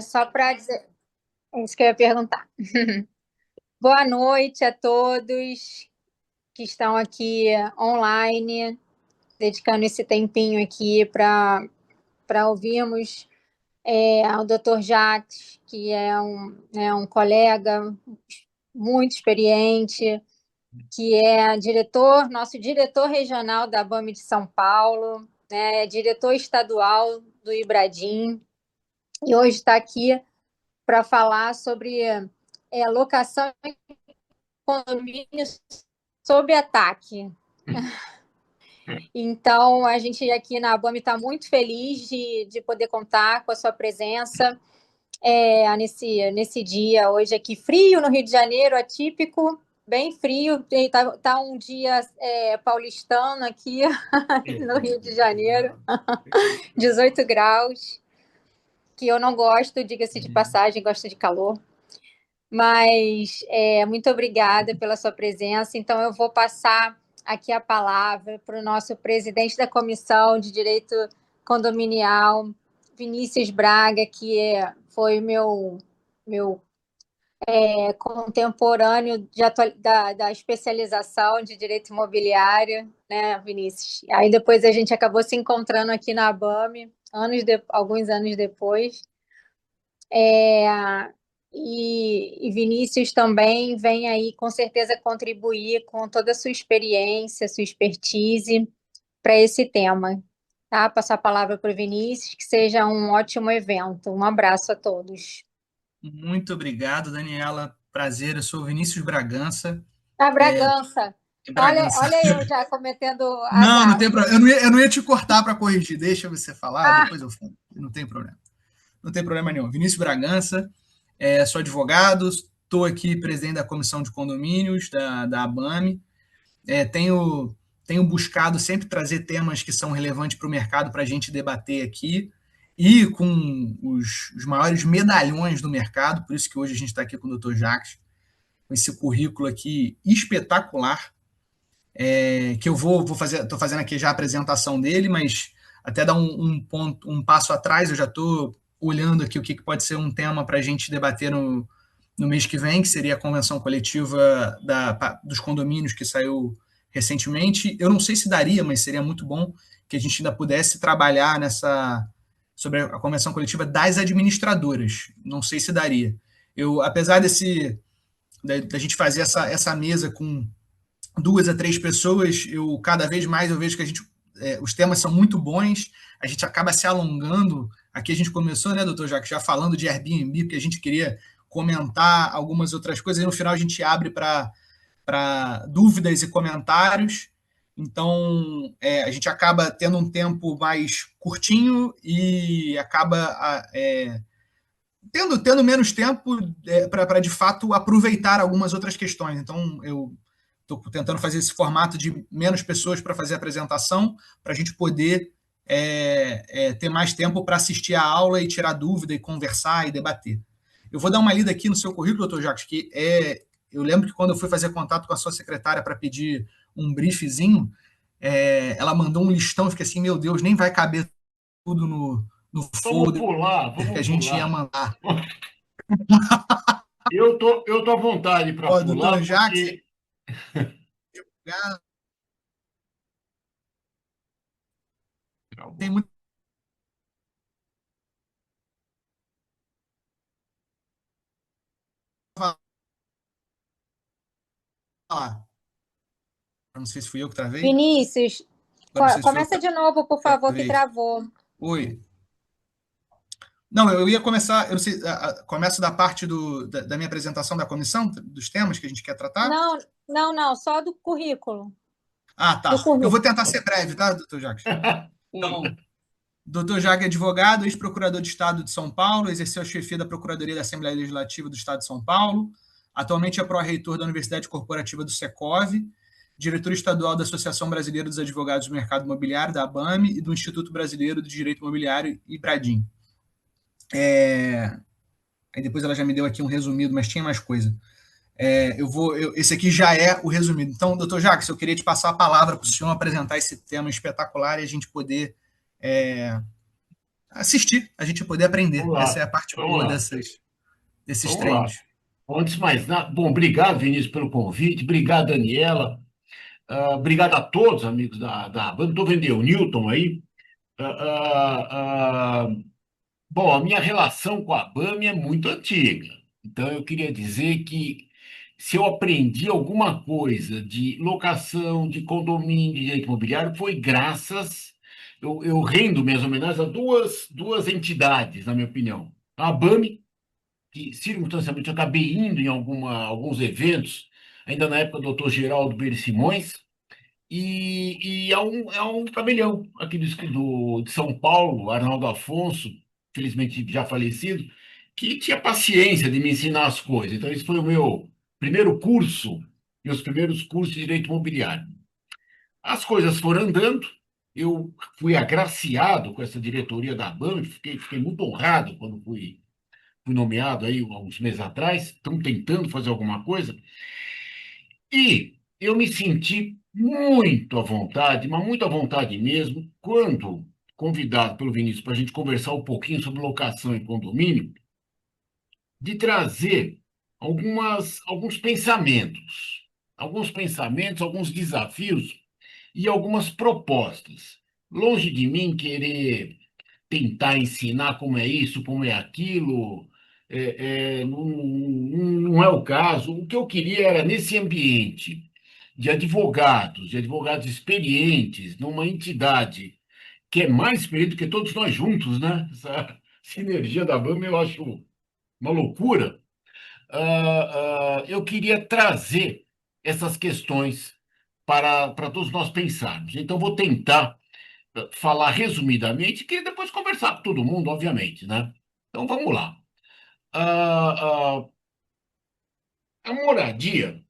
Só para dizer, é isso que eu ia perguntar. Boa noite a todos que estão aqui online, dedicando esse tempinho aqui para ouvirmos o Dr. Jacques, que é um colega muito experiente, que é nosso diretor regional da ABAME de São Paulo, né, diretor estadual do Ibradim, e hoje está aqui para falar sobre locação em condomínios sob ataque. Então, a gente aqui na ABAME está muito feliz de poder contar com a sua presença nesse dia hoje aqui frio no Rio de Janeiro, atípico, bem frio, tá um dia paulistano aqui no Rio de Janeiro, 18 graus, que eu não gosto, diga-se de passagem, gosto de calor. Mas muito obrigada pela sua presença. Então, eu vou passar aqui a palavra para o nosso presidente da Comissão de Direito Condominial, Vinícius Braga, que foi meu contemporâneo da especialização de Direito Imobiliário, né, Vinícius? Aí depois a gente acabou se encontrando aqui na ABAME, alguns anos depois. E Vinícius também vem aí, com certeza, contribuir com toda a sua experiência, sua expertise para esse tema. Tá? Passar a palavra para o Vinícius, que seja um ótimo evento. Um abraço a todos. Muito obrigado, Daniela. Prazer, eu sou o Vinícius Bragança. A Bragança. Olha, Bragança. olha eu já cometendo a Não, não tem gafe. problema. Eu não ia te cortar para corrigir. Deixa você falar, Ah, depois eu falo. Não tem problema. Não tem problema nenhum. Vinícius Bragança, sou advogado, estou aqui presidente da Comissão de Condomínios da ABAME. Tenho buscado sempre trazer temas que são relevantes para o mercado para a gente debater aqui e com os maiores medalhões do mercado, por isso que hoje a gente está aqui com o Dr. Jacques, com esse currículo aqui espetacular, que eu vou fazer, estou fazendo aqui já a apresentação dele, mas até dar um passo atrás, eu já estou olhando aqui o que pode ser um tema para a gente debater no mês que vem, que seria a convenção coletiva dos condomínios que saiu recentemente. Eu não sei se daria, mas seria muito bom que a gente ainda pudesse trabalhar sobre a convenção coletiva das administradoras. Não sei se daria. Apesar da gente fazer essa mesa com 2 a 3 pessoas, cada vez mais eu vejo que os temas são muito bons, a gente acaba se alongando. Aqui a gente começou, né, doutor Jacques, já falando de Airbnb, porque a gente queria comentar algumas outras coisas, e no final a gente abre para dúvidas e comentários. Então, a gente acaba tendo um tempo mais curtinho e acaba tendo menos tempo para, de fato, aproveitar algumas outras questões. Então, eu estou tentando fazer esse formato de menos pessoas para fazer a apresentação, para a gente poder ter mais tempo para assistir a aula e tirar dúvida e conversar e debater. Eu vou dar uma lida aqui no seu currículo, doutor Jacques, que eu lembro que quando eu fui fazer contato com a sua secretária para pedir um briefzinho, ela mandou um listão, eu fiquei assim, meu Deus, nem vai caber tudo no folder que a Vamos gente ia pular. mandar. Eu tô à vontade para Ó, doutor pular, Jacques, porque tem muito a falar. Eu não sei se fui eu que travei. Vinícius, Eu não sei se foi eu começa que de novo, por favor, que travei. travou. Oi. Não, eu ia começar, eu não sei, começo da parte da minha apresentação da comissão, dos temas que a gente quer tratar. Não, não, não, só do currículo. Ah, Do tá. Eu vou currículo. tentar ser breve, tá, doutor Jacques? Então, doutor Jacques é advogado, ex-procurador de Estado de São Paulo, exerceu a chefia da Procuradoria da Assembleia Legislativa do Estado de São Paulo, atualmente é pró-reitor da Universidade Corporativa do Secov, diretor estadual da Associação Brasileira dos Advogados do Mercado Imobiliário, da ABAME, e do Instituto Brasileiro de Direito Imobiliário, IBRADIM. Aí depois ela já me deu aqui um resumido, mas tinha mais coisa. Esse aqui já é o resumido. Então, doutor Jacques, eu queria te passar a palavra para o senhor apresentar esse tema espetacular e a gente poder assistir, a gente vai poder aprender. Vamos Essa é lá, a parte vamos boa lá, desses vamos lá. treinos. Antes de mais nada, bom, obrigado, Vinícius, pelo convite, obrigado, Daniela, obrigado a todos, amigos da banda. Estou vendo o Newton aí. Ah, ah, Bom, a minha relação com a BAME é muito antiga. Então, eu queria dizer que se eu aprendi alguma coisa de locação, de condomínio, de direito imobiliário, foi graças. Eu rendo minhas homenagens a duas entidades, na minha opinião. A BAME, que circunstancialmente eu acabei indo em alguns eventos, ainda na época do Dr. Geraldo Beire Simões, e é um tabelião aqui de São Paulo, Arnaldo Afonso, felizmente já falecido, que tinha paciência de me ensinar as coisas. Então, esse foi o meu primeiro curso, meus primeiros cursos de direito imobiliário. As coisas foram andando, eu fui agraciado com essa diretoria da BAM, fiquei muito honrado quando fui nomeado aí há uns meses atrás, estamos tentando fazer alguma coisa, e eu me senti muito à vontade, mas muito à vontade mesmo, quando convidado pelo Vinícius para a gente conversar um pouquinho sobre locação e condomínio, de trazer alguns pensamentos, alguns desafios e algumas propostas. Longe de mim querer tentar ensinar como é isso, como é aquilo, não é o caso. O que eu queria era, nesse ambiente de advogados experientes, numa entidade que é mais experiente do que todos nós juntos, né? Essa sinergia da BAM eu acho uma loucura. Eu queria trazer essas questões para todos nós pensarmos. Então, vou tentar falar resumidamente, e depois conversar com todo mundo, obviamente, né? Então, vamos lá. Ah, ah, a moradia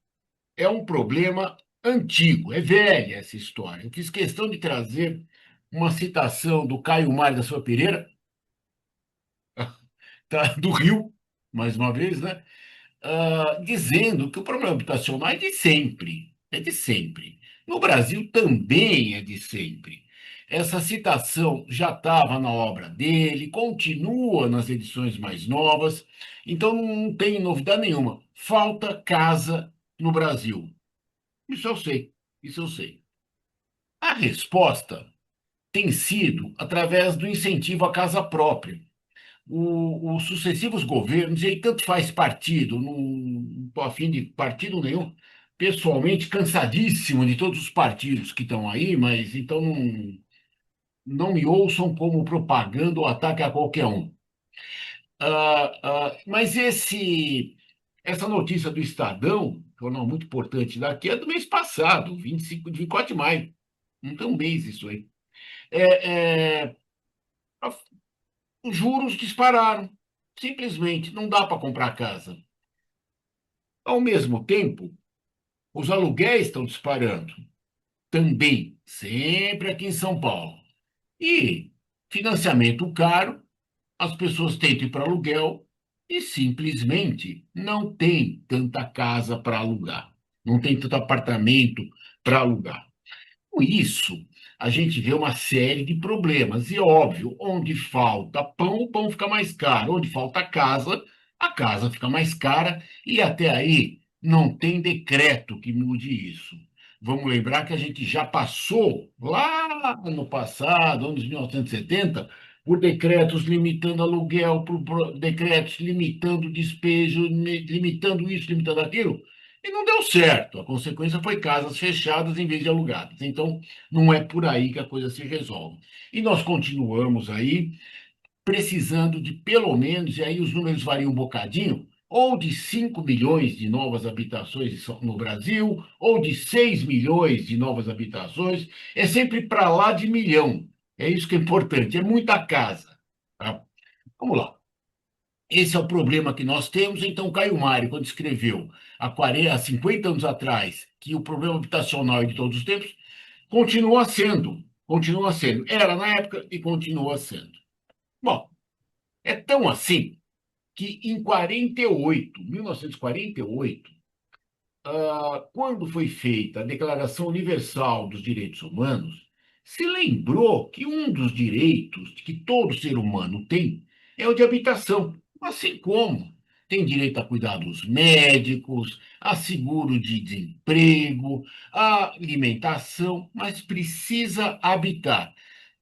é um problema antigo, é velha essa história. Eu fiz questão de trazer uma citação do Caio Mário da Silva Pereira, tá, do Rio, mais uma vez, né? Dizendo que o problema habitacional é de sempre, é de sempre. No Brasil também é de sempre. Essa citação já estava na obra dele, continua nas edições mais novas, então não tem novidade nenhuma. Falta casa no Brasil. Isso eu sei, isso eu sei. A resposta tem sido através do incentivo à casa própria. Os sucessivos governos, e aí tanto faz partido, não estou afim de partido nenhum, pessoalmente cansadíssimo de todos os partidos que estão aí, mas então não me ouçam como propaganda ou ataque a qualquer um. Mas essa notícia do Estadão, jornal muito importante daqui, é do mês passado, 24 de maio. Não tem um mês isso aí. É, é, os juros dispararam. Simplesmente não dá para comprar casa. Ao mesmo tempo, os aluguéis estão disparando. Também, sempre aqui em São Paulo. E financiamento caro, as pessoas tentam ir para aluguel e simplesmente não tem tanta casa para alugar. Não tem tanto apartamento para alugar. Com isso, a gente vê uma série de problemas. E, óbvio, onde falta pão, o pão fica mais caro. Onde falta casa, a casa fica mais cara. E até aí não tem decreto que mude isso. Vamos lembrar que a gente já passou, lá no passado, anos 1970, por decretos limitando aluguel, por decretos limitando despejo, limitando isso, limitando aquilo. E não deu certo. A consequência foi casas fechadas em vez de alugadas. Então, não é por aí que a coisa se resolve. E nós continuamos aí precisando de pelo menos, e aí os números variam um bocadinho, ou de 5 milhões de novas habitações no Brasil, ou de 6 milhões de novas habitações. É sempre para lá de milhão. É isso que é importante. É muita casa. Tá? Vamos lá. Esse é o problema que nós temos. Então, Caio Mário, quando escreveu há 50 anos atrás que o problema habitacional é de todos os tempos, continua sendo. Continua sendo. Era na época e continua sendo. Bom, é tão assim que em 1948, quando foi feita a Declaração Universal dos Direitos Humanos, se lembrou que um dos direitos que todo ser humano tem é o de habitação, assim como tem direito a cuidados médicos, a seguro de desemprego, a alimentação, mas precisa habitar.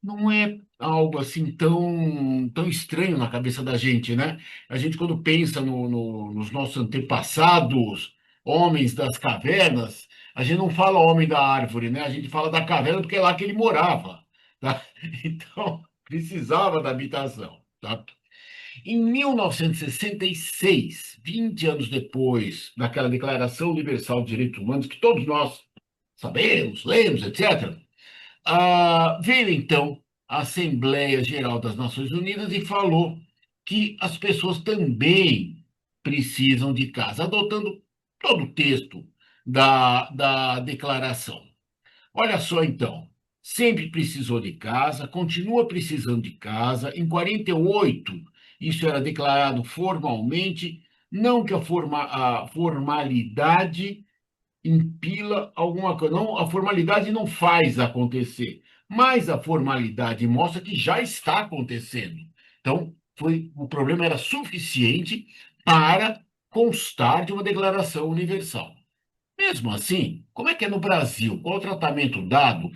Não é algo assim tão estranho na cabeça da gente, né? A gente, quando pensa nos nossos antepassados, homens das cavernas, a gente não fala homem da árvore, né? A gente fala da caverna porque é lá que ele morava, tá? Então, precisava da habitação, tá? Em 1966, 20 anos depois daquela Declaração Universal de Direitos Humanos, que todos nós sabemos, lemos, etc., veio então a Assembleia Geral das Nações Unidas e falou que as pessoas também precisam de casa, adotando todo o texto da declaração. Olha só, então, sempre precisou de casa, continua precisando de casa. Em 48, isso era declarado formalmente, não que a formalidade impila alguma coisa. Não, a formalidade não faz acontecer, mas a formalidade mostra que já está acontecendo. Então, o problema era suficiente para constar de uma declaração universal. Mesmo assim, como é que é no Brasil? Qual o tratamento dado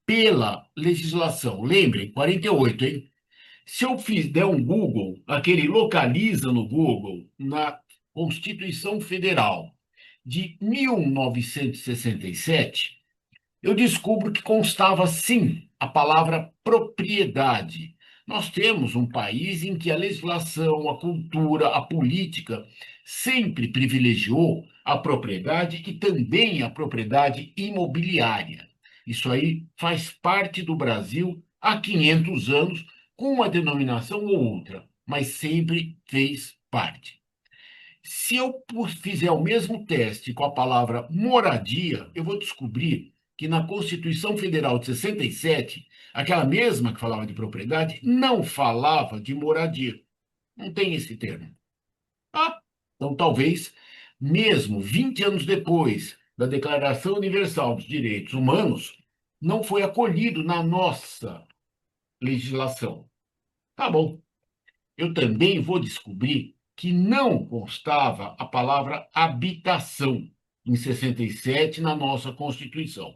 pela legislação? Lembrem, 48, hein? Se eu der um Google, aquele localiza no Google, na Constituição Federal de 1967, eu descubro que constava sim a palavra propriedade. Nós temos um país em que a legislação, a cultura, a política sempre privilegiou a propriedade e também a propriedade imobiliária. Isso aí faz parte do Brasil há 500 anos, com uma denominação ou outra, mas sempre fez parte. Se eu fizer o mesmo teste com a palavra moradia, eu vou descobrir que na Constituição Federal de 67, aquela mesma que falava de propriedade, não falava de moradia. Não tem esse termo. Então talvez, mesmo 20 anos depois da Declaração Universal dos Direitos Humanos, não foi acolhido na nossa legislação. Tá bom. Eu também vou descobrir que não constava a palavra habitação em 67 na nossa Constituição.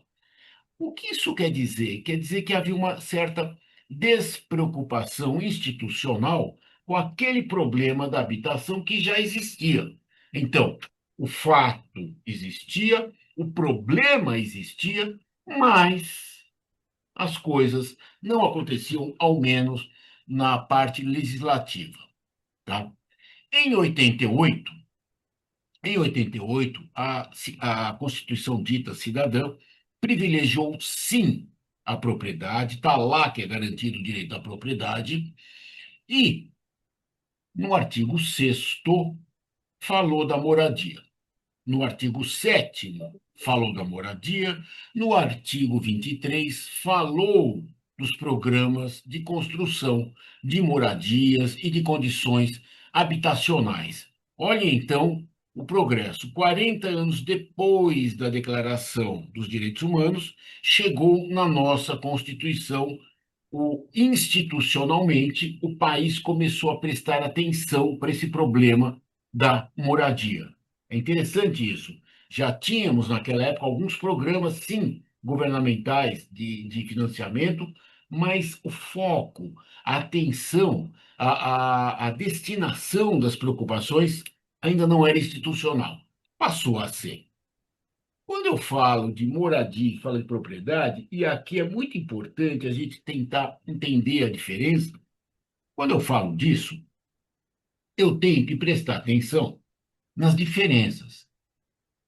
O que isso quer dizer? Quer dizer que havia uma certa despreocupação institucional com aquele problema da habitação que já existia. Então, o fato existia, o problema existia, mas as coisas não aconteciam, ao menos na parte legislativa. Tá? Em 88, a Constituição dita cidadã privilegiou, sim, a propriedade, está lá que é garantido o direito à propriedade, e no artigo 6º falou da moradia. No artigo 7º falou da moradia, no artigo 23 falou dos programas de construção de moradias e de condições habitacionais. Olha, então, o progresso. 40 anos depois da Declaração dos Direitos Humanos, chegou na nossa Constituição, institucionalmente, o país começou a prestar atenção para esse problema da moradia. É interessante isso. Já tínhamos, naquela época, alguns programas, sim, governamentais de financiamento, mas o foco, a atenção, a destinação das preocupações ainda não era institucional. Passou a ser. Quando eu falo de moradia e falo de propriedade, e aqui é muito importante a gente tentar entender a diferença, quando eu falo disso, eu tenho que prestar atenção nas diferenças.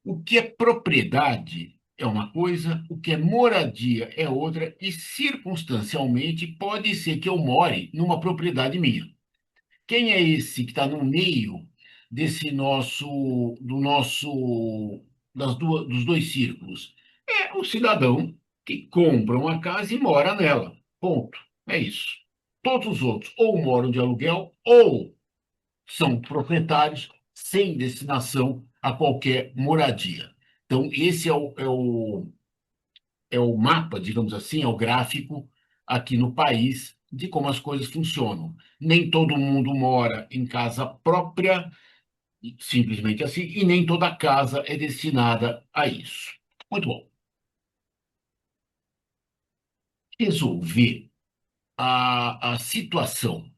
O que é propriedade é uma coisa, o que é moradia é outra, e circunstancialmente pode ser que eu more numa propriedade minha. Quem é esse que está no meio desse dos dois círculos? É o cidadão que compra uma casa e mora nela. Ponto. É isso. Todos os outros ou moram de aluguel ou são proprietários sem destinação a qualquer moradia. Então, esse é o mapa, digamos assim, é o gráfico aqui no país de como as coisas funcionam. Nem todo mundo mora em casa própria, simplesmente assim, e nem toda casa é destinada a isso. Muito bom. Resolver a situação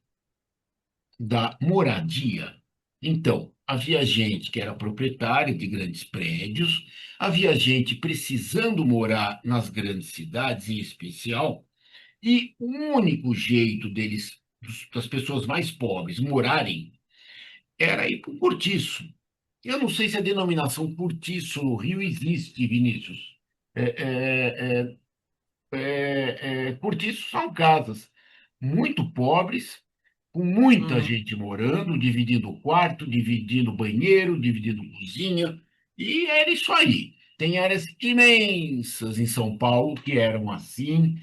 da moradia. Então, havia gente que era proprietária de grandes prédios, havia gente precisando morar nas grandes cidades, em especial, e o único jeito deles, das pessoas mais pobres, morarem, era ir para o cortiço. Eu não sei se a denominação cortiço no Rio existe, Vinícius. Cortiços são casas muito pobres, com muita Uhum. gente morando, dividindo quarto, dividindo banheiro, dividindo cozinha, e era isso aí. Tem áreas imensas em São Paulo que eram assim,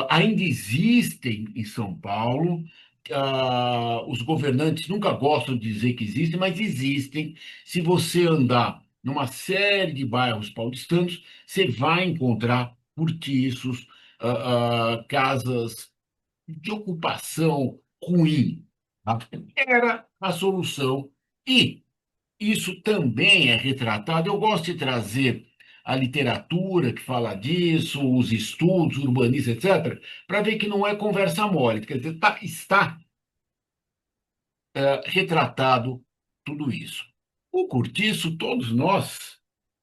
ainda existem em São Paulo. Os governantes nunca gostam de dizer que existem, mas existem. Se você andar numa série de bairros paulistanos, você vai encontrar cortiços, casas de ocupação ruim. Tá? Era a solução. E isso também é retratado. Eu gosto de trazer a literatura que fala disso, os estudos urbanistas, etc., para ver que não é conversa mole. Quer dizer, está retratado tudo isso. O Cortiço, todos nós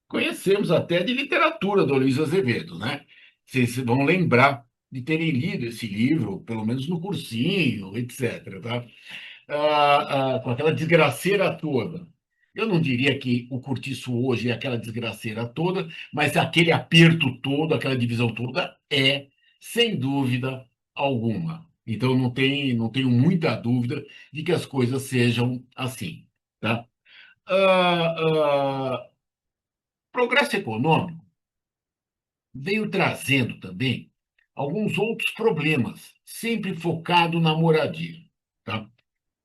conhecemos até de literatura do Luiz Azevedo, né? Vocês vão lembrar de terem lido esse livro, pelo menos no cursinho, etc., tá? Com aquela desgraceira toda. Eu não diria que o Cortiço hoje é aquela desgraceira toda, mas aquele aperto todo, aquela divisão toda, sem dúvida alguma. Então, não tenho muita dúvida de que as coisas sejam assim. Tá? Ah, ah, Progresso econômico veio trazendo também alguns outros problemas, sempre focado na moradia. Tá?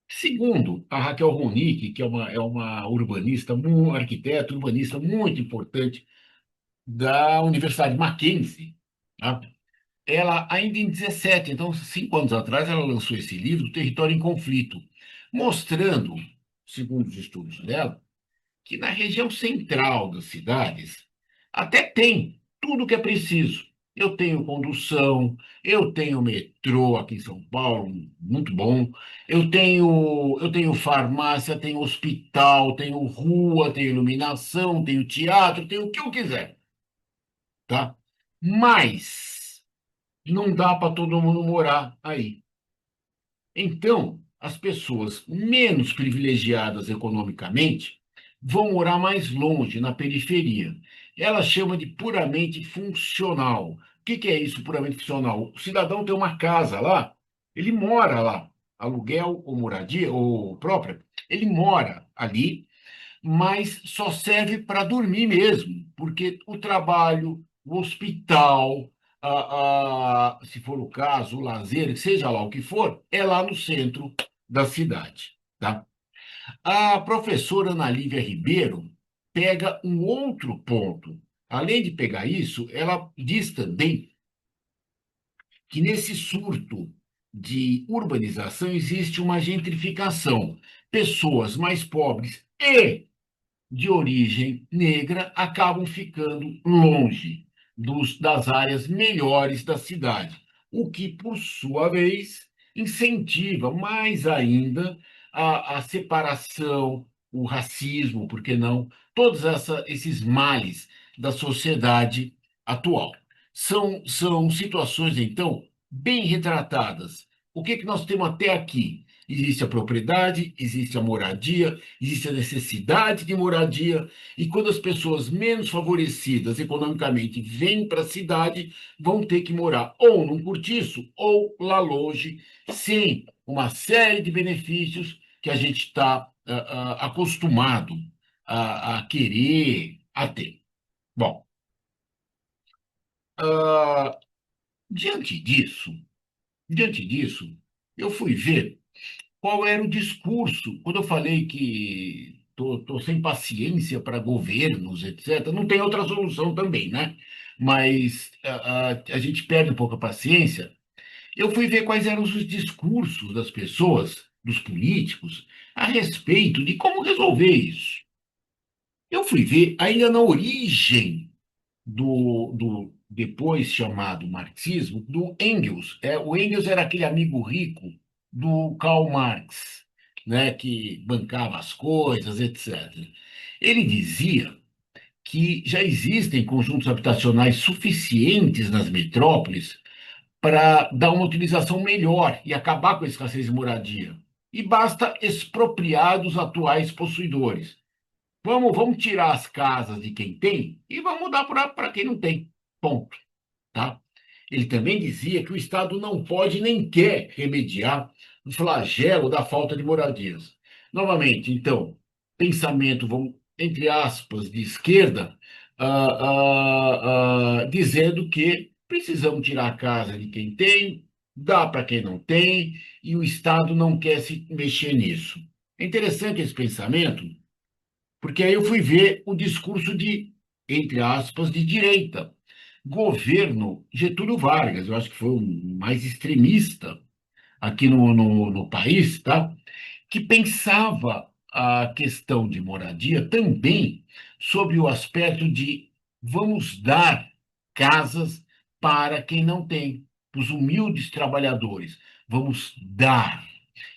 Segundo a Raquel Ronick, que é uma urbanista, arquiteta urbanista muito importante da Universidade Mackenzie, tá? Ela, ainda em 17, então 5 anos atrás, ela lançou esse livro, Território em Conflito, mostrando, segundo os estudos dela, que na região central das cidades até tem tudo o que é preciso. Eu tenho condução, eu tenho metrô aqui em São Paulo, muito bom. Eu tenho farmácia, tenho hospital, tenho rua, tenho iluminação, tenho teatro, tenho o que eu quiser, tá? Mas não dá para todo mundo morar aí. Então, as pessoas menos privilegiadas economicamente vão morar mais longe, na periferia. Ela chama de puramente funcional. O que é isso, puramente funcional? O cidadão tem uma casa lá, ele mora lá, aluguel ou moradia, ou própria, ele mora ali, mas só serve para dormir mesmo, porque o trabalho, o hospital, se for o caso, o lazer, seja lá o que for, é lá no centro da cidade. Tá? A professora Ana Lívia Ribeiro pega um outro ponto. Além de pegar isso, ela diz também que nesse surto de urbanização existe uma gentrificação. Pessoas mais pobres e de origem negra acabam ficando longe das áreas melhores da cidade, o que, por sua vez, incentiva mais ainda a separação, o racismo, por que não, todos esses males da sociedade atual. São situações, então, bem retratadas. O que nós temos até aqui? Existe a propriedade, existe a moradia, existe a necessidade de moradia, e quando as pessoas menos favorecidas economicamente vêm para a cidade, vão ter que morar ou num cortiço ou lá longe, sem uma série de benefícios que a gente está acostumado a querer a ter. Bom, ah, diante disso, diante disso, eu fui ver qual era o discurso, quando eu falei que tô sem paciência para governos, etc. Não tem outra solução também, né? Mas a gente perde um pouco a paciência. Eu fui ver quais eram os discursos das pessoas, dos políticos, a respeito de como resolver isso. Eu fui ver ainda na origem do depois chamado marxismo, do Engels. O Engels era aquele amigo rico do Karl Marx, né, que bancava as coisas, etc. Ele dizia que já existem conjuntos habitacionais suficientes nas metrópoles para dar uma utilização melhor e acabar com a escassez de moradia. E basta expropriar dos atuais possuidores. Vamos tirar as casas de quem tem e vamos dar para quem não tem. Ponto. Tá? Ele também dizia que o Estado não pode nem quer remediar o flagelo da falta de moradias. Novamente, então, pensamento, vamos, entre aspas, de esquerda, dizendo que precisamos tirar a casa de quem tem, dar para quem não tem, e o Estado não quer se mexer nisso. É interessante esse pensamento, porque aí eu fui ver o discurso de, entre aspas, de direita. Governo Getúlio Vargas, eu acho que foi o mais extremista aqui no país, tá? Que pensava a questão de moradia também sobre o aspecto de vamos dar casas para quem não tem, os humildes trabalhadores. Vamos dar.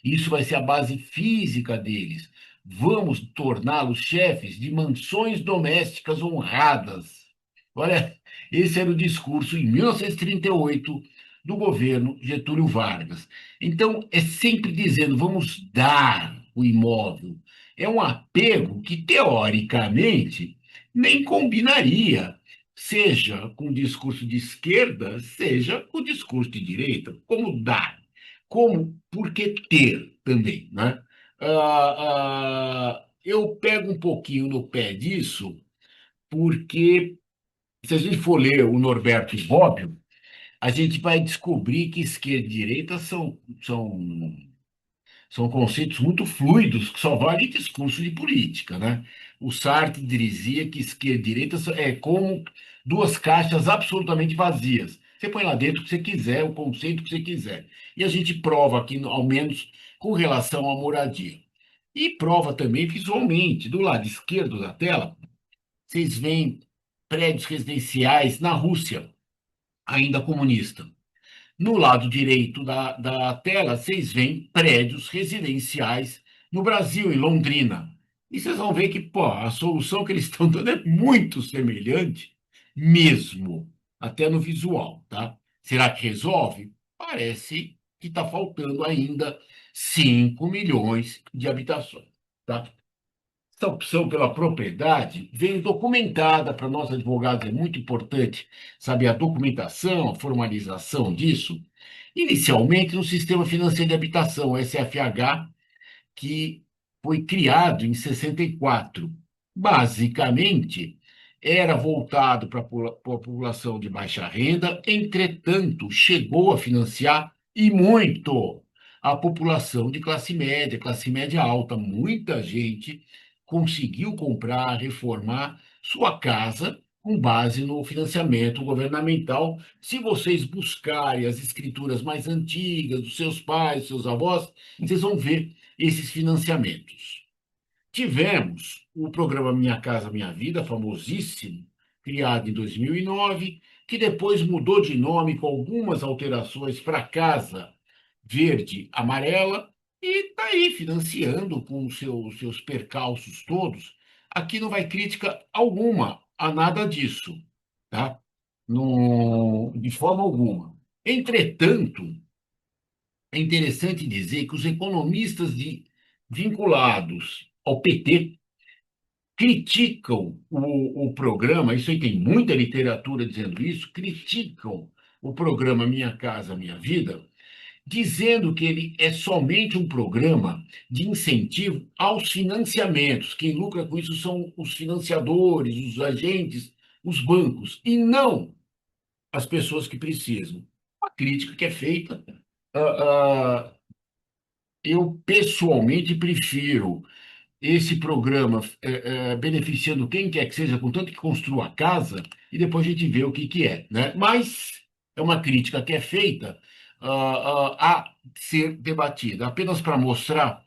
Isso vai ser a base física deles. Vamos torná-los chefes de mansões domésticas honradas. Olha, esse era o discurso em 1938 do governo Getúlio Vargas. Então, é sempre dizendo, vamos dar o imóvel. É um apego que, teoricamente, nem combinaria, seja com o discurso de esquerda, seja com o discurso de direita. Como dar? Como, por que ter também, né? Eu pego um pouquinho no pé disso, porque se a gente for ler o Norberto Bobbio, a gente vai descobrir que esquerda e direita são conceitos muito fluidos, que só valem em discurso de política, né? O Sartre dizia que esquerda e direita é como duas caixas absolutamente vazias. Você põe lá dentro o que você quiser, o conceito que você quiser. E a gente prova aqui, ao menos, com relação à moradia. E prova também visualmente. Do lado esquerdo da tela, vocês veem prédios residenciais na Rússia, ainda comunista. No lado direito da tela, vocês veem prédios residenciais no Brasil, em Londrina. E vocês vão ver que, pô, a solução que eles estão dando é muito semelhante, mesmo, até no visual, tá? Será que resolve? Parece que está faltando ainda 5 milhões de habitações, tá? Essa opção pela propriedade vem documentada para nós advogados, é muito importante saber a documentação, a formalização disso. Inicialmente, no Sistema Financeiro de Habitação, o SFH, que foi criado em 64. Basicamente, era voltado para a população de baixa renda, entretanto, chegou a financiar e muito a população de classe média alta. Muita gente conseguiu comprar, reformar sua casa com base no financiamento governamental. Se vocês buscarem as escrituras mais antigas dos seus pais, seus avós, vocês vão ver esses financiamentos. Tivemos o programa Minha Casa Minha Vida, famosíssimo, criado em 2009, que depois mudou de nome com algumas alterações para Casa Verde Amarela, e está aí financiando com os seus percalços todos. Aqui não vai crítica alguma a nada disso, tá? De forma alguma. Entretanto, é interessante dizer que os economistas vinculados ao PT criticam o programa, isso aí tem muita literatura dizendo isso, criticam o programa Minha Casa Minha Vida, dizendo que ele é somente um programa de incentivo aos financiamentos. Quem lucra com isso são os financiadores, os agentes, os bancos, e não as pessoas que precisam. Uma crítica que é feita. Eu pessoalmente prefiro esse programa beneficiando quem quer que seja, contanto que construa a casa, e depois a gente vê o que que é, né? Mas é uma crítica que é feita a ser debatida, apenas para mostrar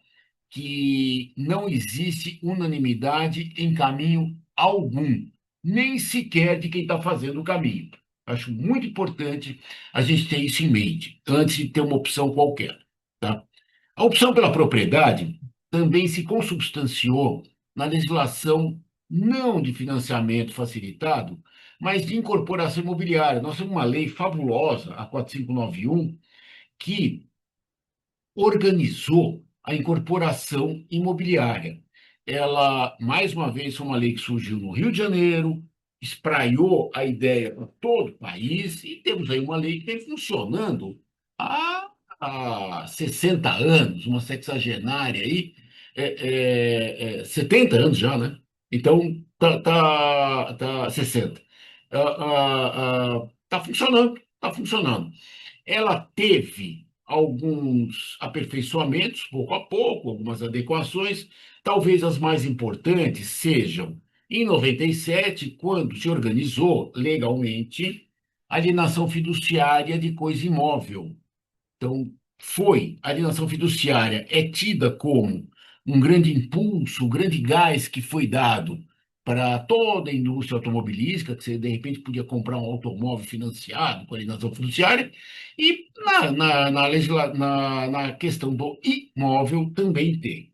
que não existe unanimidade em caminho algum, nem sequer de quem está fazendo o caminho. Acho muito importante a gente ter isso em mente, antes de ter uma opção qualquer, tá? A opção pela propriedade também se consubstanciou na legislação não de financiamento facilitado, mas de incorporação imobiliária. Nós temos uma lei fabulosa, a 4591, que organizou a incorporação imobiliária. Ela, mais uma vez, foi uma lei que surgiu no Rio de Janeiro, espraiou a ideia para todo o país, e temos aí uma lei que vem funcionando há, há 60 anos, uma sexagenária aí, 70 anos já, né? Então, tá 60. Tá funcionando, tá funcionando. Ela teve alguns aperfeiçoamentos, pouco a pouco, algumas adequações. Talvez as mais importantes sejam em 97, quando se organizou legalmente a alienação fiduciária de coisa imóvel. Então, a alienação fiduciária é tida como um grande impulso, um grande gás que foi dado para toda a indústria automobilística, que você, de repente, podia comprar um automóvel financiado com alienação fiduciária, e na questão do imóvel também tem.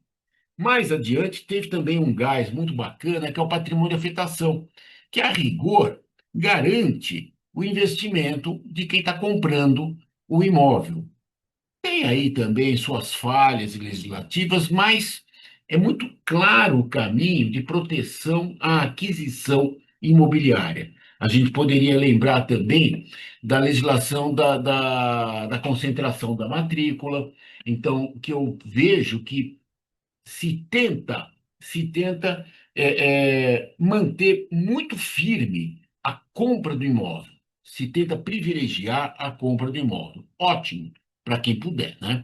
Mais adiante, teve também um gás muito bacana, que é o patrimônio de afetação, que, a rigor, garante o investimento de quem está comprando o imóvel. Tem aí também suas falhas legislativas, mas é muito claro o caminho de proteção à aquisição imobiliária. A gente poderia lembrar também da legislação da concentração da matrícula. Então, que eu vejo que se tenta manter muito firme a compra do imóvel, se tenta privilegiar a compra do imóvel. Ótimo, para quem puder, né?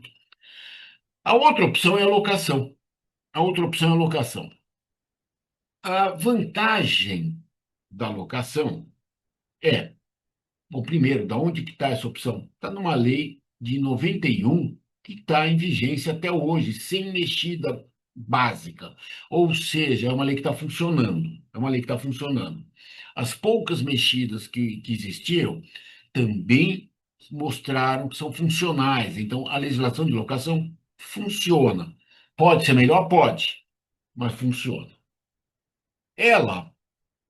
A outra opção é a locação. A outra opção é a locação. A vantagem da locação é, bom, primeiro, da onde que está essa opção? Está numa lei de 91 que está em vigência até hoje, sem mexida básica. Ou seja, é uma lei que está funcionando. É uma lei que está funcionando. As poucas mexidas que existiram também mostraram que são funcionais. Então, a legislação de locação funciona. Pode ser melhor? Pode, mas funciona. Ela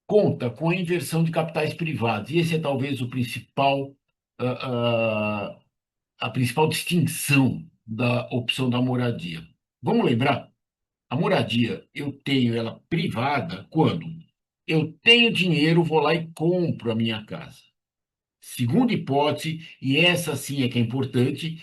conta com a inversão de capitais privados, e esse é talvez o principal, ah, a principal distinção da opção da moradia. Vamos lembrar, a moradia, eu tenho ela privada quando eu tenho dinheiro, vou lá e compro a minha casa. Segunda hipótese, e essa sim é que é importante,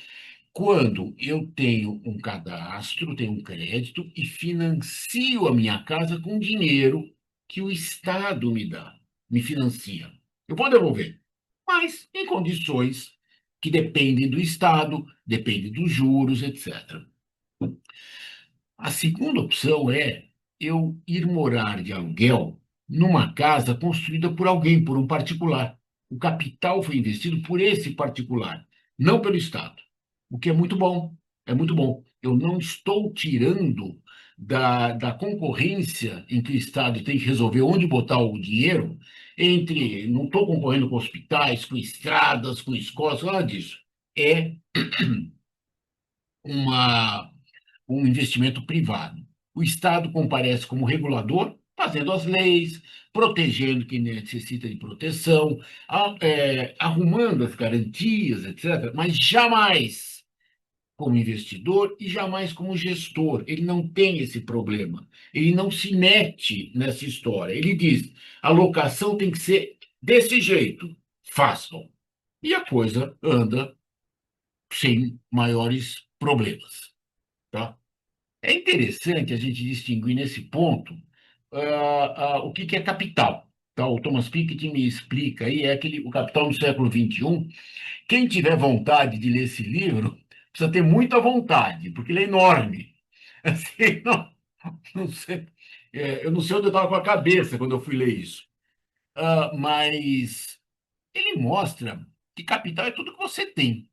quando eu tenho um cadastro, tenho um crédito e financio a minha casa com dinheiro que o Estado me dá, me financia. Eu vou devolver, mas em condições que dependem do Estado, dependem dos juros, etc. A segunda opção é eu ir morar de aluguel numa casa construída por alguém, por um particular. O capital foi investido por esse particular, não pelo Estado, o que é muito bom. É muito bom. Eu não estou tirando da concorrência em que o Estado tem que resolver onde botar o dinheiro, não estou concorrendo com hospitais, com estradas, com escolas, nada disso. É uma um investimento privado. O Estado comparece como regulador, fazendo as leis, protegendo quem necessita de proteção, arrumando as garantias, etc., mas jamais como investidor e jamais como gestor. Ele não tem esse problema. Ele não se mete nessa história. Ele diz: a locação tem que ser desse jeito, façam. E a coisa anda sem maiores problemas. Tá? É interessante a gente distinguir nesse ponto o que é capital. Tá? O Thomas Piketty me explica aí, o Capital no século XXI. Quem tiver vontade de ler esse livro, precisa ter muita vontade, porque ele é enorme. Assim, Não sei, eu não sei onde eu estava com a cabeça quando eu fui ler isso. Mas ele mostra que capital é tudo que você tem.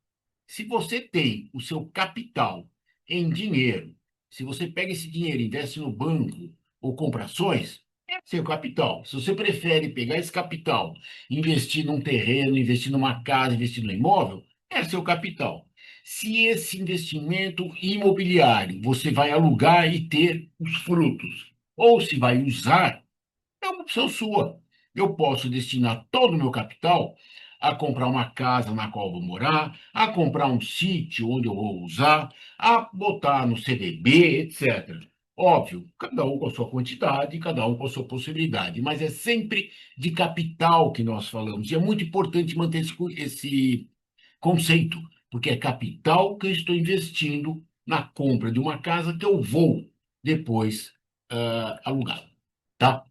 Se você tem o seu capital em dinheiro, se você pega esse dinheiro e investe no banco ou compra ações, é seu capital. Se você prefere pegar esse capital, investir num terreno, investir numa casa, investir no imóvel, é seu capital. Se esse investimento imobiliário você vai alugar e ter os frutos, ou se vai usar, é uma opção sua. Eu posso destinar todo o meu capital a comprar uma casa na qual vou morar, a comprar um sítio onde eu vou usar, a botar no CDB, etc. Óbvio, cada um com a sua quantidade, cada um com a sua possibilidade, mas é sempre de capital que nós falamos. E é muito importante manter esse conceito, porque é capital que eu estou investindo na compra de uma casa que eu vou depois alugar. Tá?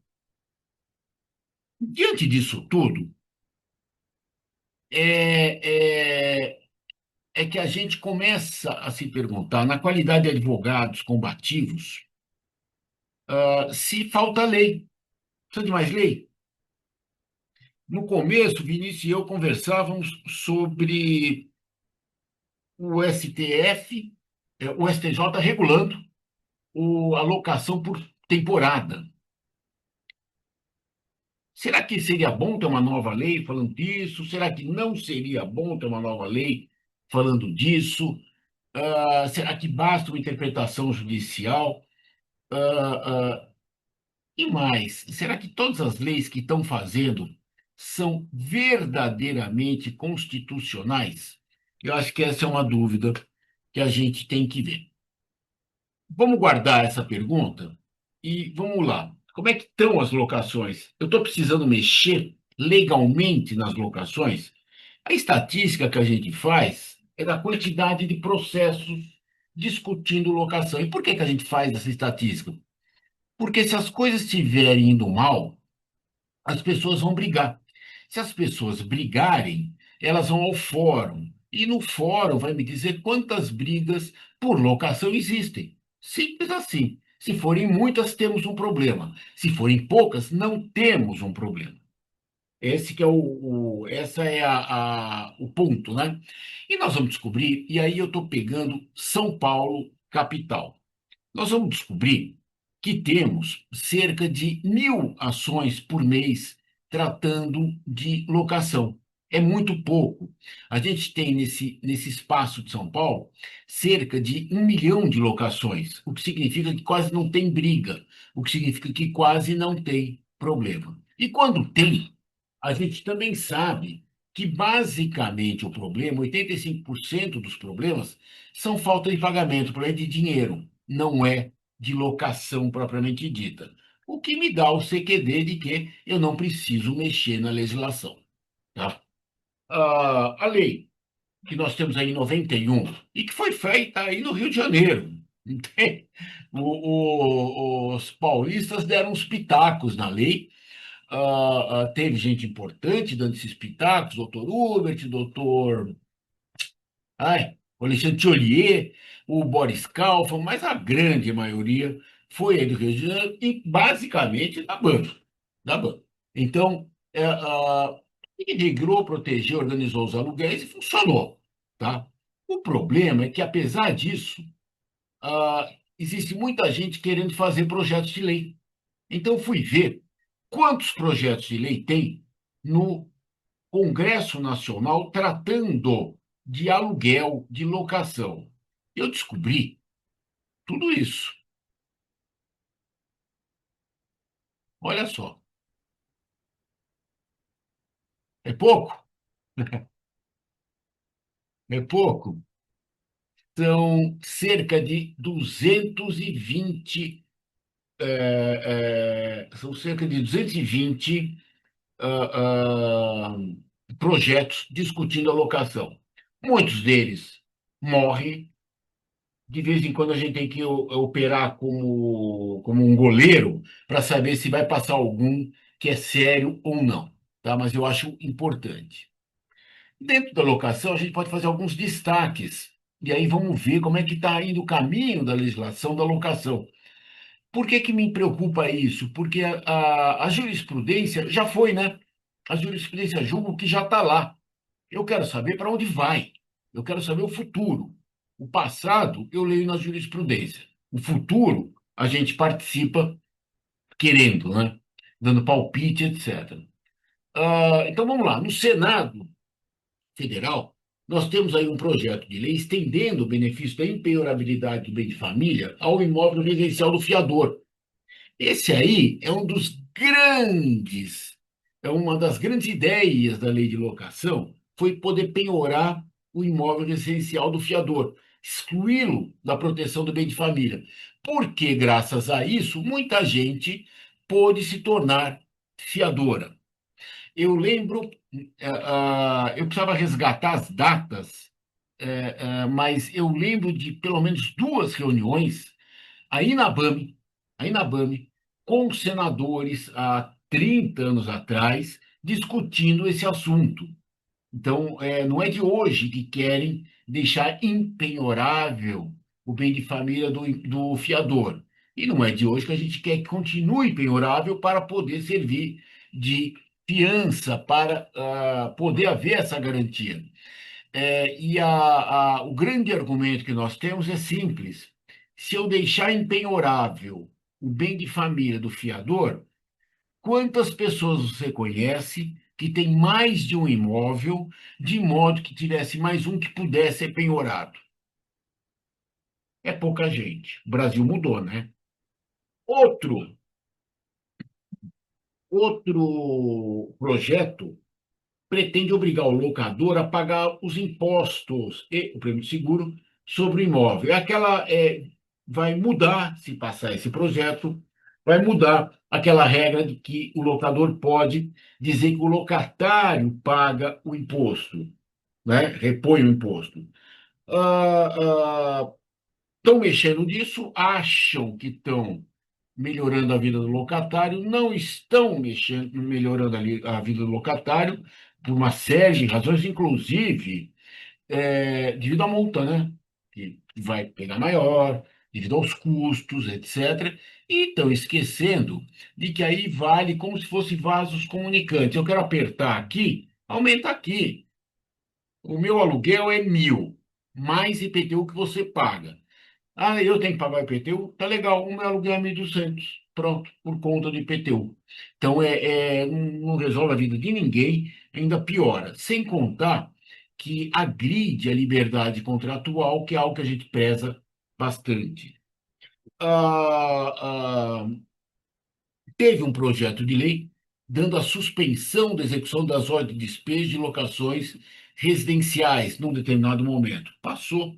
Diante disso tudo, é, é, é que a gente começa a se perguntar, na qualidade de advogados combativos, se falta lei. Precisa de mais lei? No começo, Vinícius e eu conversávamos sobre o STF, o STJ regulando a locação por temporada. Será que seria bom ter uma nova lei falando disso? Será que não seria bom ter uma nova lei falando disso? Será que basta uma interpretação judicial? Ah, e mais, será que todas as leis que estão fazendo são verdadeiramente constitucionais? Eu acho que essa é uma dúvida que a gente tem que ver. Vamos guardar essa pergunta e vamos lá. Como é que estão as locações? Eu estou precisando mexer legalmente nas locações? A estatística que a gente faz é da quantidade de processos discutindo locação. E por que que a gente faz essa estatística? Porque se as coisas estiverem indo mal, as pessoas vão brigar. Se as pessoas brigarem, elas vão ao fórum. E no fórum vai me dizer quantas brigas por locação existem. Simples assim. Se forem muitas, temos um problema. Se forem poucas, não temos um problema. Esse que é essa é o ponto, né? E nós vamos descobrir, e aí eu estou pegando São Paulo, capital. Nós vamos descobrir que temos cerca de 1.000 ações por mês tratando de locação. É muito pouco. A gente tem nesse espaço de São Paulo cerca de 1 milhão de locações, o que significa que quase não tem briga, o que significa que quase não tem problema. E quando tem, a gente também sabe que basicamente o problema, 85% dos problemas, são falta de pagamento, problema de dinheiro, não é de locação propriamente dita. O que me dá o CQD de que eu não preciso mexer na legislação. Tá? A lei que nós temos aí em 91 e que foi feita aí no Rio de Janeiro. Entende? Os paulistas deram uns pitacos na lei. Teve gente importante dando esses pitacos, doutor Hubert, doutor o Alexandre Tiolier, o Boris Kaufmann, mas a grande maioria foi aí do Rio de Janeiro e basicamente da banca. Da banca. Então, ele regrou, protegeu, organizou os aluguéis e funcionou. Tá? O problema é que, apesar disso, existe muita gente querendo fazer projetos de lei. Então, eu fui ver quantos projetos de lei tem no Congresso Nacional tratando de aluguel, de locação. Eu descobri tudo isso. Olha só. É pouco? É pouco? São cerca de 220, são cerca de 220 projetos discutindo a locação. Muitos deles morrem. De vez em quando a gente tem que operar como um goleiro para saber se vai passar algum que é sério ou não, tá? Mas eu acho importante. Dentro da locação, a gente pode fazer alguns destaques, e aí vamos ver como é que está indo o caminho da legislação da locação. Por que que me preocupa isso? Porque a jurisprudência já foi, né? A jurisprudência julga que já está lá. Eu quero saber para onde vai. Eu quero saber o futuro. O passado eu leio na jurisprudência. O futuro a gente participa querendo, né? Dando palpite, etc. Então vamos lá. No Senado Federal, nós temos aí um projeto de lei estendendo o benefício da impenhorabilidade do bem de família ao imóvel residencial do fiador. Esse aí é um dos grandes, é uma das grandes ideias da lei de locação, foi poder penhorar o imóvel residencial do fiador, excluí-lo da proteção do bem de família. Porque, graças a isso, muita gente pôde se tornar fiadora. Eu lembro, eu precisava resgatar as datas, mas eu lembro de pelo menos duas reuniões a Inabame, a Inabame, com senadores há 30 anos atrás, discutindo esse assunto. Então, não é de hoje que querem deixar impenhorável o bem de família do fiador. E não é de hoje que a gente quer que continue penhorável para poder servir de fiança, para poder haver essa garantia. O grande argumento que nós temos é simples. Se eu deixar impenhorável o bem de família do fiador, quantas pessoas você conhece que tem mais de um imóvel, de modo que tivesse mais um que pudesse ser penhorado? É pouca gente. O Brasil mudou, né? Outro, outro projeto pretende obrigar o locador a pagar os impostos e o prêmio de seguro sobre o imóvel. Vai mudar, se passar esse projeto, vai mudar aquela regra de que o locador pode dizer que o locatário paga o imposto, né? Repõe o imposto. Estão mexendo nisso, acham que estão melhorando a vida do locatário, não estão melhorando a vida do locatário por uma série de razões, inclusive devido à multa, né? Que vai pegar maior, devido aos custos, etc. E estão esquecendo de que aí vale como se fosse vasos comunicantes. Eu quero apertar aqui, aumenta aqui. O meu aluguel é 1.000, mais IPTU que você paga. Ah, eu tenho que pagar o IPTU? Tá legal, o meu aluguel é 1.200. Pronto, por conta do IPTU. Então, não resolve a vida de ninguém, ainda piora. Sem contar que agride a liberdade contratual, que é algo que a gente preza bastante. Ah, ah, Teve um projeto de lei dando a suspensão da execução das ordens de despejo de locações residenciais num determinado momento. Passou.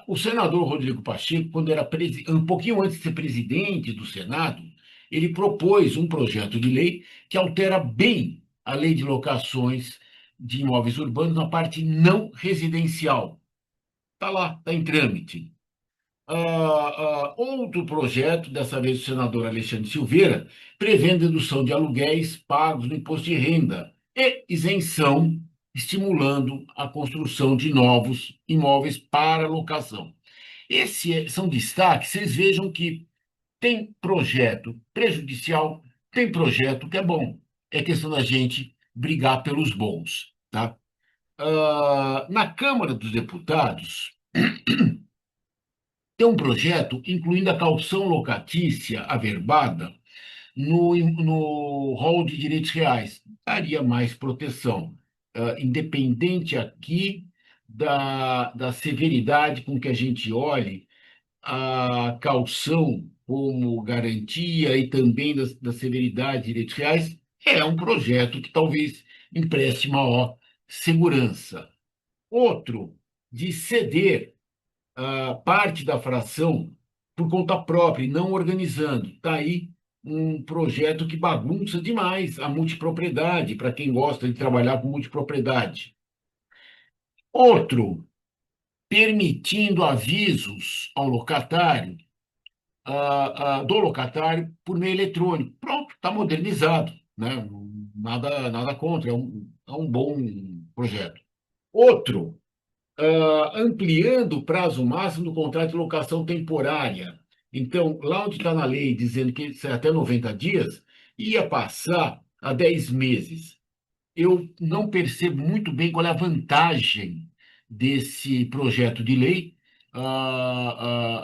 O senador Rodrigo Pacheco, quando era um pouquinho antes de ser presidente do Senado, ele propôs um projeto de lei que altera bem a lei de locações de imóveis urbanos na parte não residencial. Está lá, está em trâmite. Outro projeto, dessa vez do senador Alexandre Silveira, prevê dedução de aluguéis pagos no imposto de renda e isenção, estimulando a construção de novos imóveis para locação. Esses são destaques. Vocês vejam que tem projeto prejudicial, tem projeto que é bom. É questão da gente brigar pelos bons, tá? Na Câmara dos Deputados, tem um projeto incluindo a caução locatícia averbada no rol de direitos reais. Daria mais proteção, independente aqui da severidade com que a gente olhe a caução como garantia e também da severidade de direitos reais, é um projeto que talvez empreste maior segurança. Outro, de ceder parte da fração por conta própria e não organizando. Está aí um projeto que bagunça demais a multipropriedade, para quem gosta de trabalhar com multipropriedade. Outro, permitindo avisos ao locatário, do locatário por meio eletrônico. Pronto, está modernizado, né? Nada contra, é um bom projeto. Outro, ampliando o prazo máximo do contrato de locação temporária. Então, lá onde está na lei dizendo que isso é até 90 dias, ia passar a 10 meses. Eu não percebo muito bem qual é a vantagem desse projeto de lei.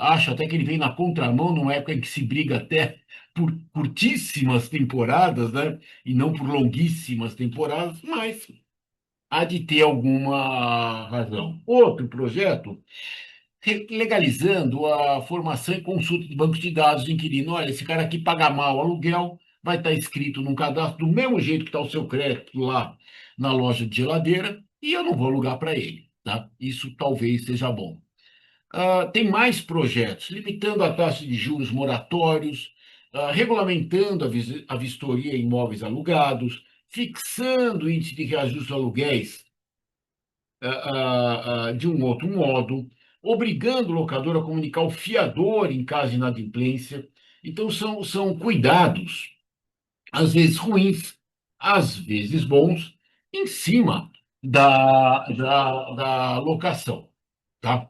Acho até que ele vem na contramão, numa época em que se briga até por curtíssimas temporadas, né? E não por longuíssimas temporadas, mas há de ter alguma razão. Outro projeto, legalizando a formação e consulta de bancos de dados de inquilino. Olha, esse cara aqui paga mal o aluguel, vai estar inscrito num cadastro do mesmo jeito que está o seu crédito lá na loja de geladeira, e eu não vou alugar para ele, tá? Isso talvez seja bom. Tem mais projetos, limitando a taxa de juros moratórios, regulamentando a vistoria em imóveis alugados, fixando o índice de reajuste de aluguéis de um outro modo, obrigando o locador a comunicar o fiador em caso de inadimplência. Então, são cuidados, às vezes ruins, às vezes bons, em cima da locação. Tá?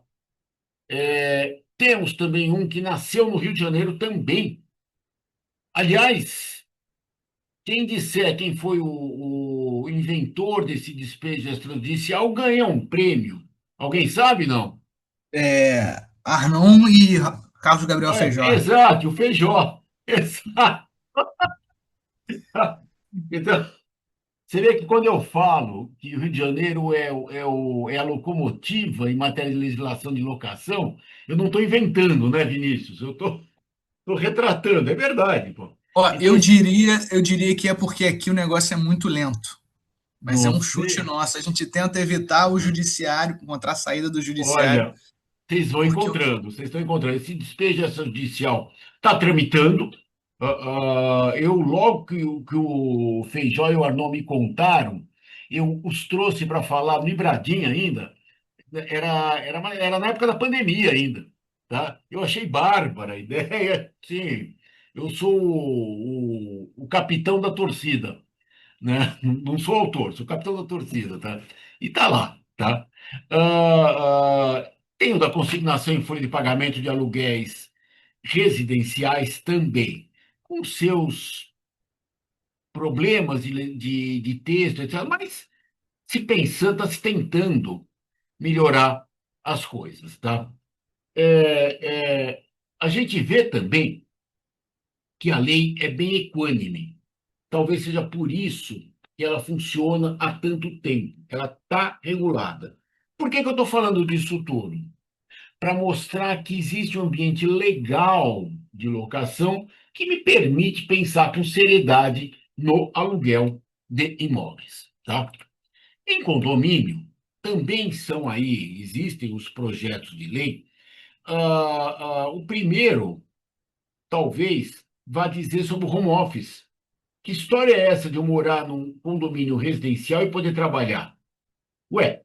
Temos também um que nasceu no Rio de Janeiro também. Aliás, quem disser quem foi o inventor desse despejo extrajudicial ganha um prêmio. Alguém sabe, não? Arnon e Carlos Gabriel Feijó. Exato, o Feijó. Exato. Então, você vê que quando eu falo que o Rio de Janeiro é a locomotiva em matéria de legislação de locação, eu não estou inventando, né, Vinícius? Eu estou retratando, é verdade, pô. Ó, Então, eu diria que é porque aqui o negócio é muito lento. Mas é um chute você, nosso. A gente tenta evitar o judiciário, encontrar a saída do judiciário, olha, vocês vão porque encontrando, vocês estão encontrando. Esse despejo judicial está tramitando. Eu, logo que o Feijó e o Arnaud me contaram, eu os trouxe para falar no Ibradim ainda. Era na época da pandemia ainda. Tá? Eu achei bárbara a ideia. Sim, eu sou o capitão da torcida, né? Não sou autor, sou capitão da torcida, tá? E tá lá, tá? Tem o da consignação em folha de pagamento de aluguéis residenciais também, com seus problemas de texto, etc. Mas se pensando, está se tentando melhorar as coisas, tá? A gente vê também que a lei é bem equânime. Talvez seja por isso que ela funciona há tanto tempo. Ela está regulada. Por que eu estou falando disso tudo? Para mostrar que existe um ambiente legal de locação que me permite pensar com seriedade no aluguel de imóveis. Tá? Em condomínio, também são aí, existem os projetos de lei. O primeiro, talvez, vá dizer sobre o home office. Que história é essa de eu morar num condomínio residencial e poder trabalhar? Ué,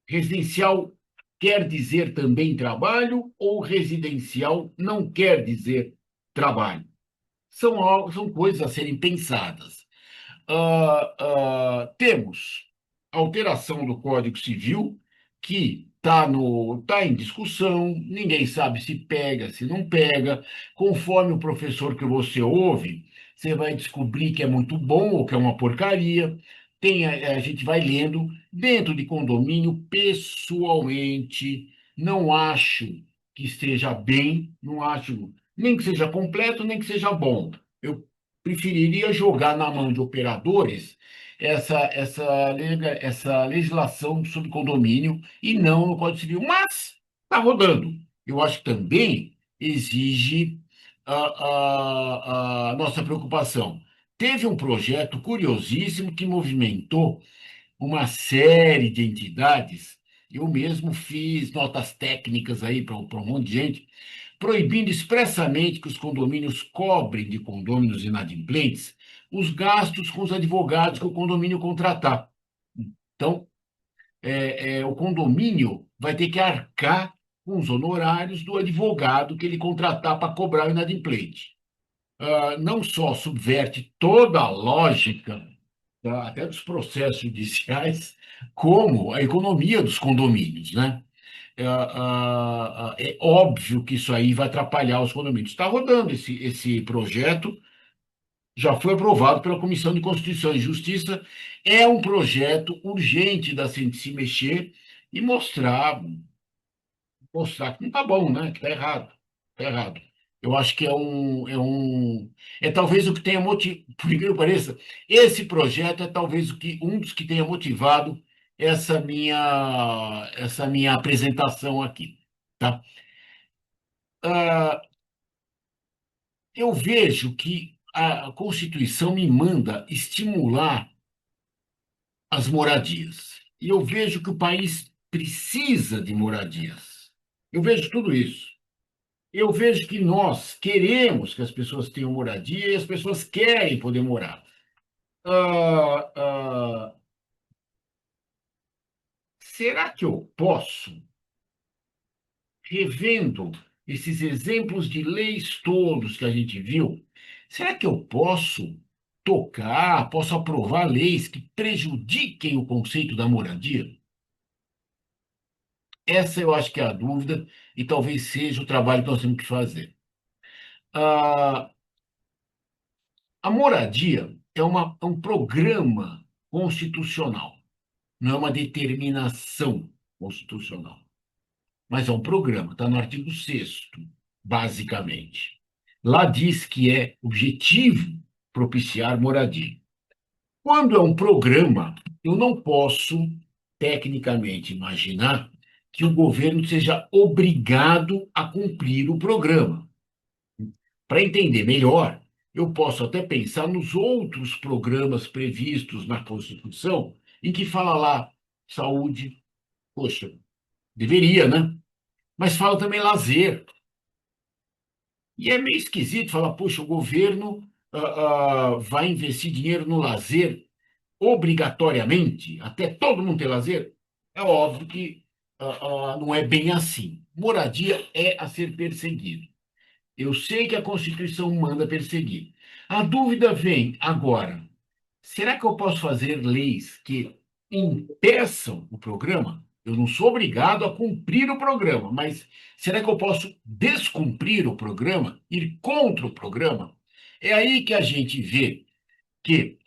residencial quer dizer também trabalho ou residencial não quer dizer trabalho? São coisas a serem pensadas. Temos alteração do Código Civil, que tá em discussão, ninguém sabe se pega, se não pega. Conforme o professor que você ouve, você vai descobrir que é muito bom ou que é uma porcaria. A gente vai lendo. Dentro de condomínio, pessoalmente, não acho que esteja bem, não acho nem que seja completo, nem que seja bom. Eu preferiria jogar na mão de operadores essa legislação sobre condomínio e não no Código Civil, mas está rodando. Eu acho que também exige a nossa preocupação. Teve um projeto curiosíssimo que movimentou uma série de entidades. Eu mesmo fiz notas técnicas aí para um monte de gente, proibindo expressamente que os condomínios cobrem de condôminos inadimplentes os gastos com os advogados que o condomínio contratar. Então, o condomínio vai ter que arcar com os honorários do advogado que ele contratar para cobrar o inadimplente. Não só subverte toda a lógica, tá, até dos processos judiciais, como a economia dos condomínios, né? É óbvio que isso aí vai atrapalhar os condomínios. Está rodando esse projeto, já foi aprovado pela Comissão de Constituição e Justiça. É um projeto urgente da gente se mexer e mostrar que não está bom, né? Que está errado. Está errado. Eu acho que é talvez o que tenha motivado, por incrível que pareça, esse projeto é talvez um dos que tenha motivado essa minha apresentação aqui, tá? Ah, eu vejo que a Constituição me manda estimular as moradias. E eu vejo que o país precisa de moradias. Eu vejo tudo isso. Eu vejo que nós queremos que as pessoas tenham moradia e as pessoas querem poder morar. Ah, ah, será que eu posso, revendo esses exemplos de leis todos que a gente viu, será que eu posso aprovar leis que prejudiquem o conceito da moradia? Essa eu acho que é a dúvida e talvez seja o trabalho que nós temos que fazer. Ah, a moradia é um programa constitucional, não é uma determinação constitucional, mas é um programa, está no artigo 6º, basicamente. Lá diz que é objetivo propiciar moradia. Quando é um programa, eu não posso, tecnicamente, imaginar que o governo seja obrigado a cumprir o programa. Para entender melhor, eu posso até pensar nos outros programas previstos na Constituição, em que fala lá saúde, poxa, deveria, né? Mas fala também lazer. E é meio esquisito falar, poxa, o governo vai investir dinheiro no lazer obrigatoriamente, até todo mundo ter lazer. É óbvio que não é bem assim. Moradia é a ser perseguido. Eu sei que a Constituição manda perseguir. A dúvida vem agora: será que eu posso fazer leis que impeçam o programa? Eu não sou obrigado a cumprir o programa, mas será que eu posso descumprir o programa, ir contra o programa? É aí que a gente vê que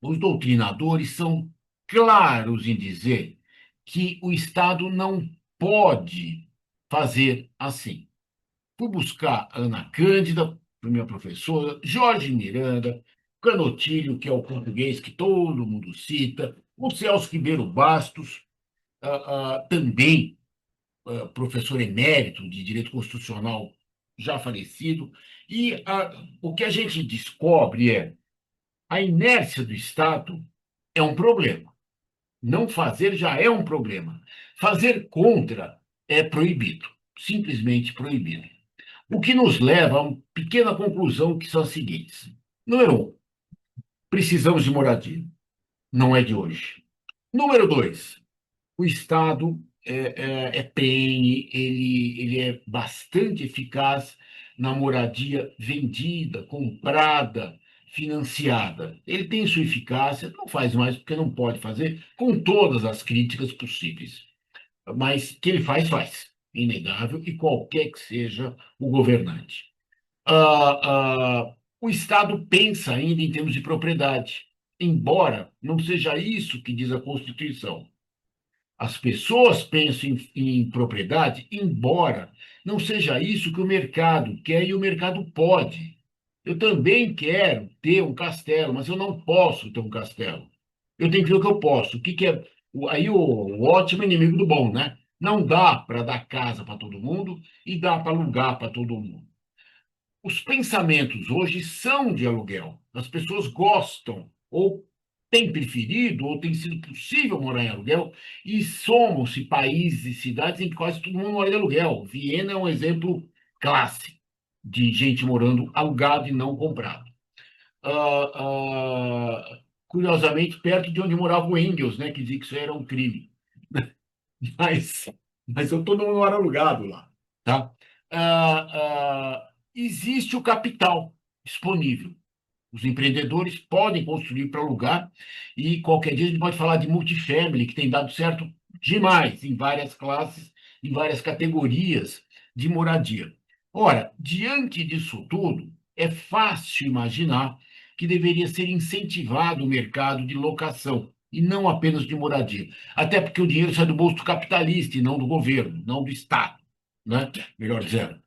os doutrinadores são claros em dizer que o Estado não pode fazer assim. Fui buscar Ana Cândida, minha professora, Jorge Miranda, Canotilho, que é o português que todo mundo cita, o Celso Ribeiro Bastos, também professor emérito de Direito Constitucional, já falecido, e o que a gente descobre é a inércia do Estado é um problema. Não fazer já é um problema. Fazer contra é proibido, simplesmente proibido. O que nos leva a uma pequena conclusão, que são as seguintes. Número 1, precisamos de moradia. Não é de hoje. Número 2, o Estado é perene, ele é bastante eficaz na moradia vendida, comprada, financiada. Ele tem sua eficácia, não faz mais porque não pode fazer, com todas as críticas possíveis. Mas que ele faz, faz. Inegável, e qualquer que seja o governante. O Estado pensa ainda em termos de propriedade, embora não seja isso que diz a Constituição. As pessoas pensam em propriedade, embora não seja isso que o mercado quer e o mercado pode. Eu também quero ter um castelo, mas eu não posso ter um castelo. Eu tenho que ver o que eu posso. O que que é. Aí o ótimo é inimigo do bom, né? Não dá para dar casa para todo mundo e dá para alugar para todo mundo. Os pensamentos hoje são de aluguel. As pessoas gostam, ou têm preferido, ou tem sido possível morar em aluguel, e somam-se países e cidades em que quase todo mundo mora de aluguel. Viena é um exemplo clássico de gente morando alugado e não comprado. Curiosamente, perto de onde morava o Engels, né, que dizia que isso era um crime. Mas, mas eu estou num lugar alugado lá, tá? Existe o capital disponível. Os empreendedores podem construir para alugar e qualquer dia a gente pode falar de multifamily, que tem dado certo demais em várias classes em várias categorias de moradia. Ora, diante disso tudo, é fácil imaginar que deveria ser incentivado o mercado de locação, e não apenas de moradia. Até porque o dinheiro sai do bolso do capitalista e não do governo, não do Estado, né? Melhor dizendo.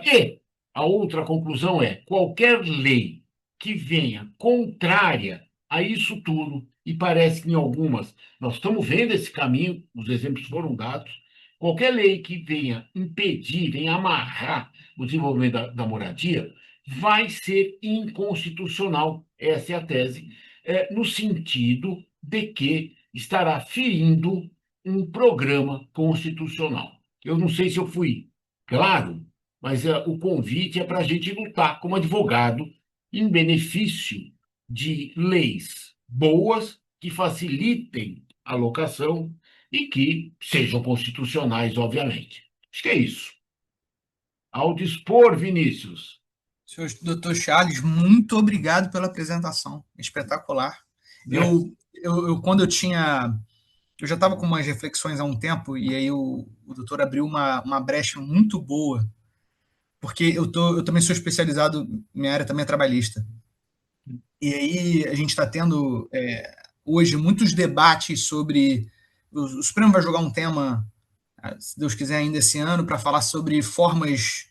E a outra conclusão é: qualquer lei que venha contrária a isso tudo, e parece que em algumas nós estamos vendo esse caminho, os exemplos foram dados, qualquer lei que venha impedir, venha amarrar o desenvolvimento da moradia, vai ser inconstitucional. Essa é a tese, no sentido de que estará ferindo um programa constitucional. Eu não sei se eu fui claro, mas o convite é para a gente lutar como advogado em benefício de leis boas que facilitem a locação e que sejam constitucionais, obviamente. Acho que é isso. Ao dispor, Vinícius. Senhor Dr. Charles, muito obrigado pela apresentação. Espetacular. Quando eu já estava com umas reflexões há um tempo, e aí o doutor abriu uma brecha muito boa, porque eu também sou especializado, minha área também é trabalhista. E aí a gente está tendo hoje muitos debates sobre. O Supremo vai jogar um tema, se Deus quiser, ainda esse ano, para falar sobre formas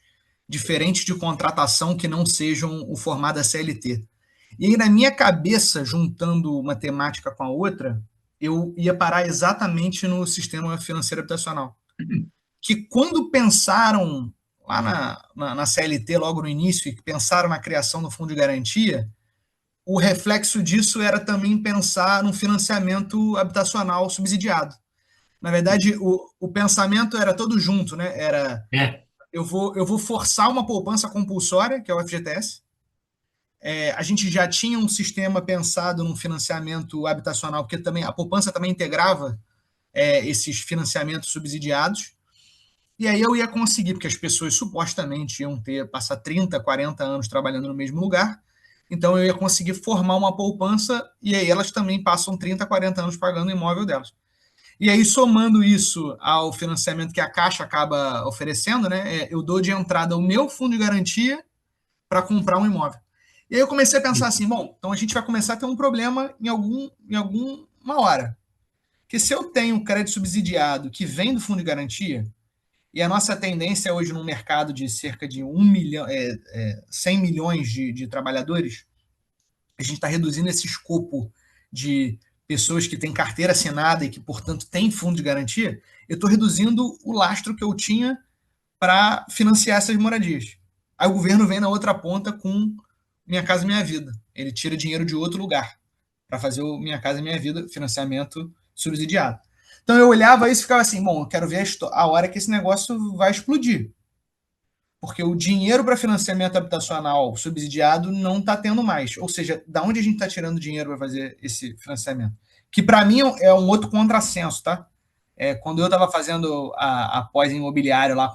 diferentes de contratação que não sejam o formato da CLT. E aí, na minha cabeça, juntando uma temática com a outra, eu ia parar exatamente no sistema financeiro habitacional. Que quando pensaram lá na CLT, logo no início, e pensaram na criação do fundo de garantia, o reflexo disso era também pensar no financiamento habitacional subsidiado. Na verdade, o pensamento era todo junto, né? Era eu vou forçar uma poupança compulsória, que é o FGTS. A gente já tinha um sistema pensado no financiamento habitacional, porque também a poupança também integrava esses financiamentos subsidiados. E aí eu ia conseguir, porque as pessoas supostamente iam passar 30, 40 anos trabalhando no mesmo lugar, então eu ia conseguir formar uma poupança, e aí elas também passam 30, 40 anos pagando o imóvel delas. E aí, somando isso ao financiamento que a Caixa acaba oferecendo, né, eu dou de entrada o meu fundo de garantia para comprar um imóvel. E aí eu comecei a pensar assim, bom, então a gente vai começar a ter um problema em alguma hora. Porque se eu tenho crédito subsidiado que vem do fundo de garantia, e a nossa tendência hoje no mercado de cerca de 100 milhões de trabalhadores, a gente está reduzindo esse escopo de pessoas que têm carteira assinada e que, portanto, têm fundo de garantia, eu estou reduzindo o lastro que eu tinha para financiar essas moradias. Aí o governo vem na outra ponta com Minha Casa Minha Vida. Ele tira dinheiro de outro lugar para fazer o Minha Casa Minha Vida, financiamento subsidiado. Então eu olhava isso e ficava assim, bom, eu quero ver a hora que esse negócio vai explodir. Porque o dinheiro para financiamento habitacional subsidiado não está tendo mais. Ou seja, da onde a gente está tirando dinheiro para fazer esse financiamento? Que para mim é um outro contrassenso, tá? Quando eu estava fazendo a pós-imobiliário lá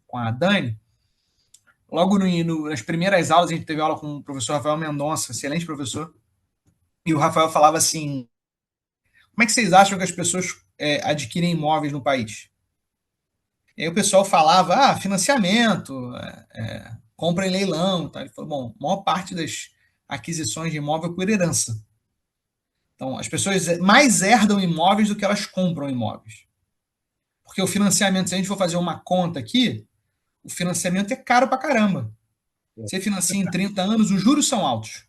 com a Dani, logo nas primeiras aulas, a gente teve aula com o professor Rafael Mendonça, excelente professor, e o Rafael falava assim, como é que vocês acham que as pessoas adquirem imóveis no país? E aí o pessoal falava, financiamento, compra em leilão. Tá? Ele falou, bom, a maior parte das aquisições de imóvel é por herança. Então, as pessoas mais herdam imóveis do que elas compram imóveis. Porque o financiamento, se a gente for fazer uma conta aqui, o financiamento é caro pra caramba. Você financia em 30 anos, os juros são altos.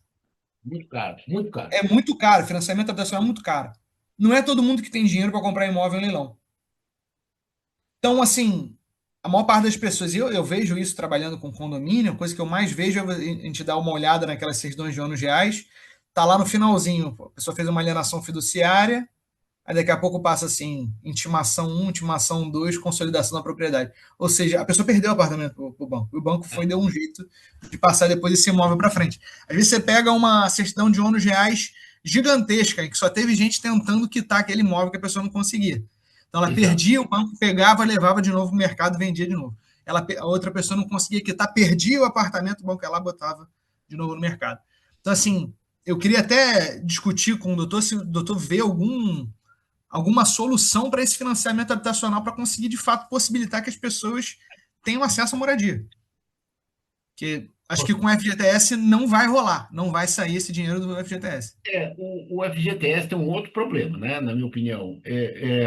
Muito caro, muito caro. É muito caro, financiamento habitacional é muito caro. Não é todo mundo que tem dinheiro para comprar imóvel em leilão. Então, assim, a maior parte das pessoas, eu vejo isso trabalhando com condomínio, a coisa que eu mais vejo é a gente dar uma olhada naquelas certidões de ônus reais, tá lá no finalzinho, a pessoa fez uma alienação fiduciária, aí daqui a pouco passa assim, intimação 1, intimação 2, consolidação da propriedade. Ou seja, a pessoa perdeu o apartamento pro banco, e o banco deu um jeito de passar depois esse imóvel para frente. Às vezes você pega uma certidão de ônus reais gigantesca, em que só teve gente tentando quitar aquele imóvel que a pessoa não conseguia. Então ela perdia, o banco pegava, levava de novo no mercado e vendia de novo. A outra pessoa não conseguia quitar, perdia o apartamento, o banco ia lá botava de novo no mercado. Então, assim, eu queria até discutir com o doutor se o doutor vê algum alguma solução para esse financiamento habitacional para conseguir, de fato, possibilitar que as pessoas tenham acesso à moradia. Porque acho que com o FGTS não vai rolar, não vai sair esse dinheiro do FGTS. O FGTS tem um outro problema, né, na minha opinião.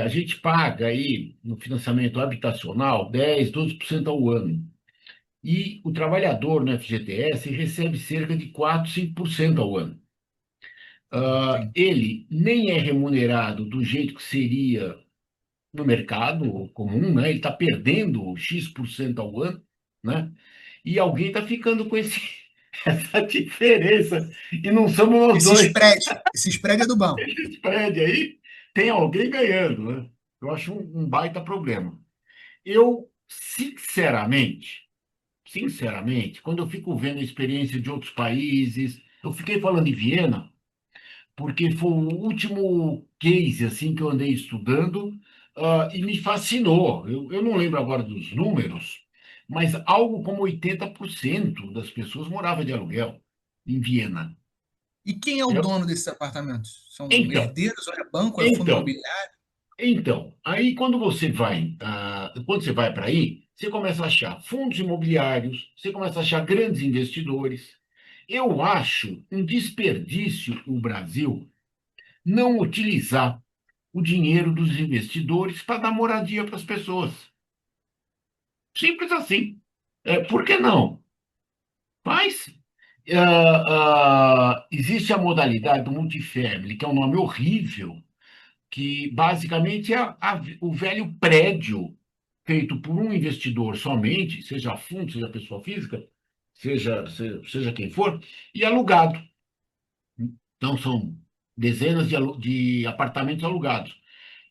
A gente paga aí no financiamento habitacional 10, 12% ao ano. E o trabalhador no FGTS recebe cerca de 4, 5% ao ano. Ele nem é remunerado do jeito que seria no mercado comum, né? Ele está perdendo X% ao ano, né? E alguém está ficando com essa diferença. E não somos nós dois. Esse spread é do banco. Esse spread aí tem alguém ganhando, né? Eu acho um baita problema. Eu, sinceramente, quando eu fico vendo a experiência de outros países, eu fiquei falando de Viena, porque foi o último case assim que eu andei estudando, e me fascinou. Eu não lembro agora dos números, mas algo como 80% das pessoas morava de aluguel em Viena. E quem é o dono desses apartamentos? São Então, herdeiros, ou é banco, é fundo então, imobiliário? aí quando você vai para aí, você começa a achar fundos imobiliários, você começa a achar grandes investidores. Eu acho um desperdício o Brasil não utilizar o dinheiro dos investidores para dar moradia para as pessoas. Simples assim. Por que não? Mas existe a modalidade do multifamily, que é um nome horrível, que basicamente é o velho prédio feito por um investidor somente, seja fundo, seja pessoa física, seja quem for, e alugado. Então, são dezenas de apartamentos alugados.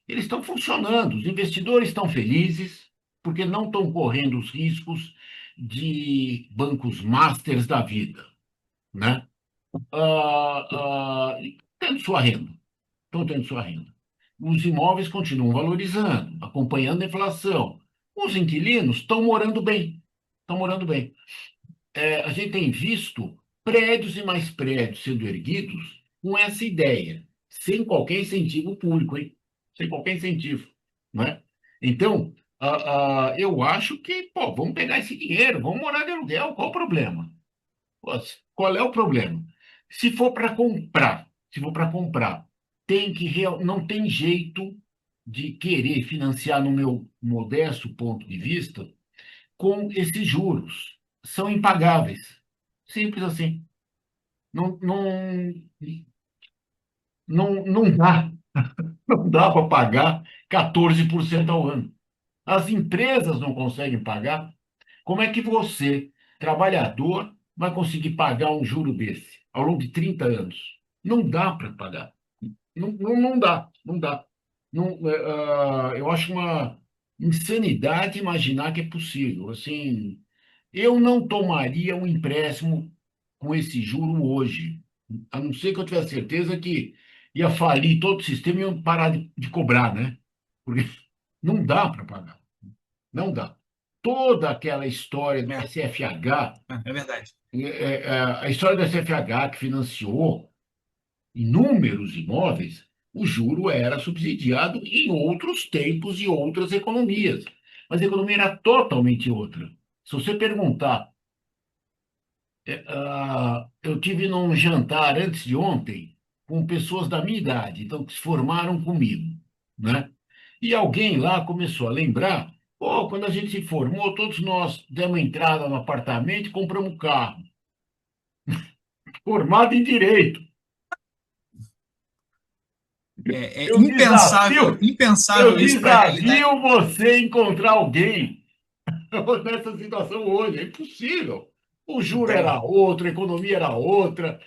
Eles estão funcionando, os investidores estão felizes, porque não estão correndo os riscos de bancos masters da vida, né? E tendo sua renda, estão tendo sua renda. Os imóveis continuam valorizando, acompanhando a inflação. Os inquilinos estão morando bem. A gente tem visto prédios e mais prédios sendo erguidos com essa ideia, sem qualquer incentivo público, hein? Sem qualquer incentivo, não é? Então, eu acho que, pô, vamos pegar esse dinheiro, vamos morar de aluguel, qual o problema? Pô, qual é o problema? Se for para comprar, não tem jeito de querer financiar, no meu modesto ponto de vista, com esses juros. São impagáveis. Simples assim. Não, não, não dá. Não dá para pagar 14% ao ano. As empresas não conseguem pagar. Como é que você, trabalhador, vai conseguir pagar um juro desse ao longo de 30 anos? Não dá para pagar. Não dá, não dá. Eu acho uma insanidade imaginar que é possível. Assim, eu não tomaria um empréstimo com esse juro hoje, a não ser que eu tivesse certeza que ia falir todo o sistema e iam parar de cobrar, né? Porque não dá para pagar, não dá. Toda aquela história do SFH, É verdade. a história do SFH que financiou inúmeros imóveis, o juro era subsidiado em outros tempos e outras economias. Mas a economia era totalmente outra. Se você perguntar, eu tive num jantar antes de ontem com pessoas da minha idade, então que se formaram comigo, né? E alguém lá começou a lembrar, pô, quando a gente se formou, todos nós demos entrada no apartamento e compramos um carro, formado em direito. É Eu impensável, desafio, eu impensável isso para a realidade. desafio você encontrar alguém nessa situação hoje. É impossível. O Não juro tem. era outro, a economia era outra.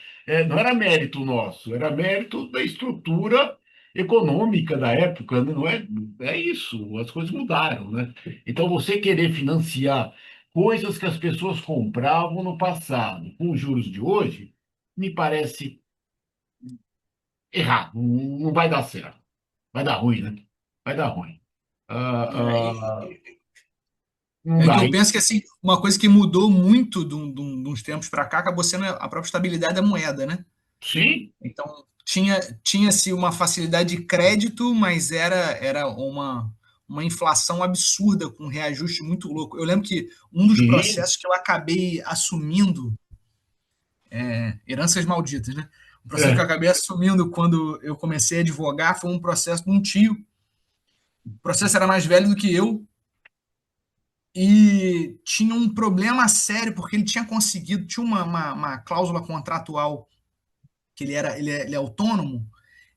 Não era mérito nosso, era mérito da estrutura econômica da época. Não é, é isso, as coisas mudaram, né? Então, você querer financiar coisas que as pessoas compravam no passado com os juros de hoje, me parece errado. Não vai dar certo. Vai dar ruim, né? Vai dar ruim. Não É que dá, eu hein? penso que assim, uma coisa que mudou muito de uns tempos para cá acabou sendo a própria estabilidade da moeda, né? Sim, Então, tinha-se uma facilidade de crédito, mas era uma inflação absurda, com um reajuste muito louco. Eu lembro que um dos Sim, processos que eu acabei assumindo, heranças malditas, né? Um processo que eu é, acabei assumindo quando eu comecei a advogar foi um processo de um tio. O processo era mais velho do que eu e tinha um problema sério, porque ele tinha conseguido, tinha uma cláusula contratual que ele é autônomo,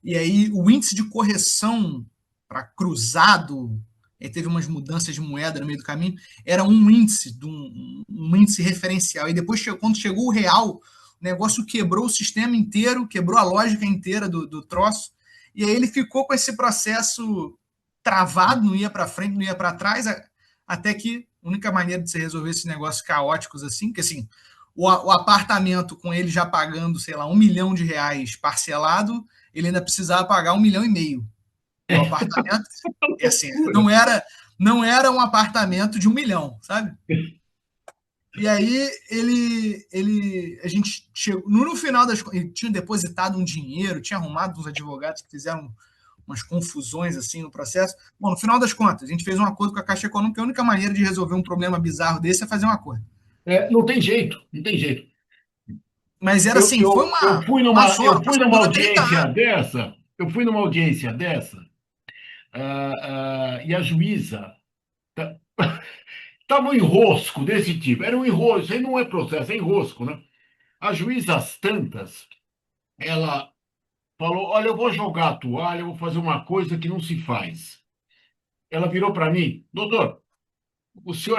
e aí o índice de correção para cruzado, aí teve umas mudanças de moeda no meio do caminho, era um índice, um índice referencial. E depois, quando chegou o real, o negócio quebrou o sistema inteiro, quebrou a lógica inteira do troço, e aí ele ficou com esse processo travado, não ia para frente, não ia para trás, até que a única maneira de se resolver esses negócios caóticos assim, que assim, o apartamento com ele já pagando, sei lá, R$ 1 milhão parcelado, ele ainda precisava pagar 1,5 milhão. O apartamento, assim, loucura. não era um apartamento de 1 milhão, sabe? E aí a gente chegou, no final das contas, ele tinha depositado um dinheiro, tinha arrumado uns advogados que fizeram umas confusões assim no processo. Bom, no final das contas, a gente fez um acordo com a Caixa Econômica, a única maneira de resolver um problema bizarro desse é fazer um acordo. Não tem jeito, não tem jeito. Mas era Eu, assim, foi eu, eu uma, fui uma numa, zona, eu o fui processo numa durou 30 audiência anos. dessa, eu fui numa audiência dessa, e a juíza estava um enrosco desse tipo. Era um enrosco, isso aí não é processo, é enrosco, né? A juíza, às tantas, ela falou: Olha, eu vou jogar a toalha, eu vou fazer uma coisa que não se faz. Ela virou para mim: Doutor, o senhor,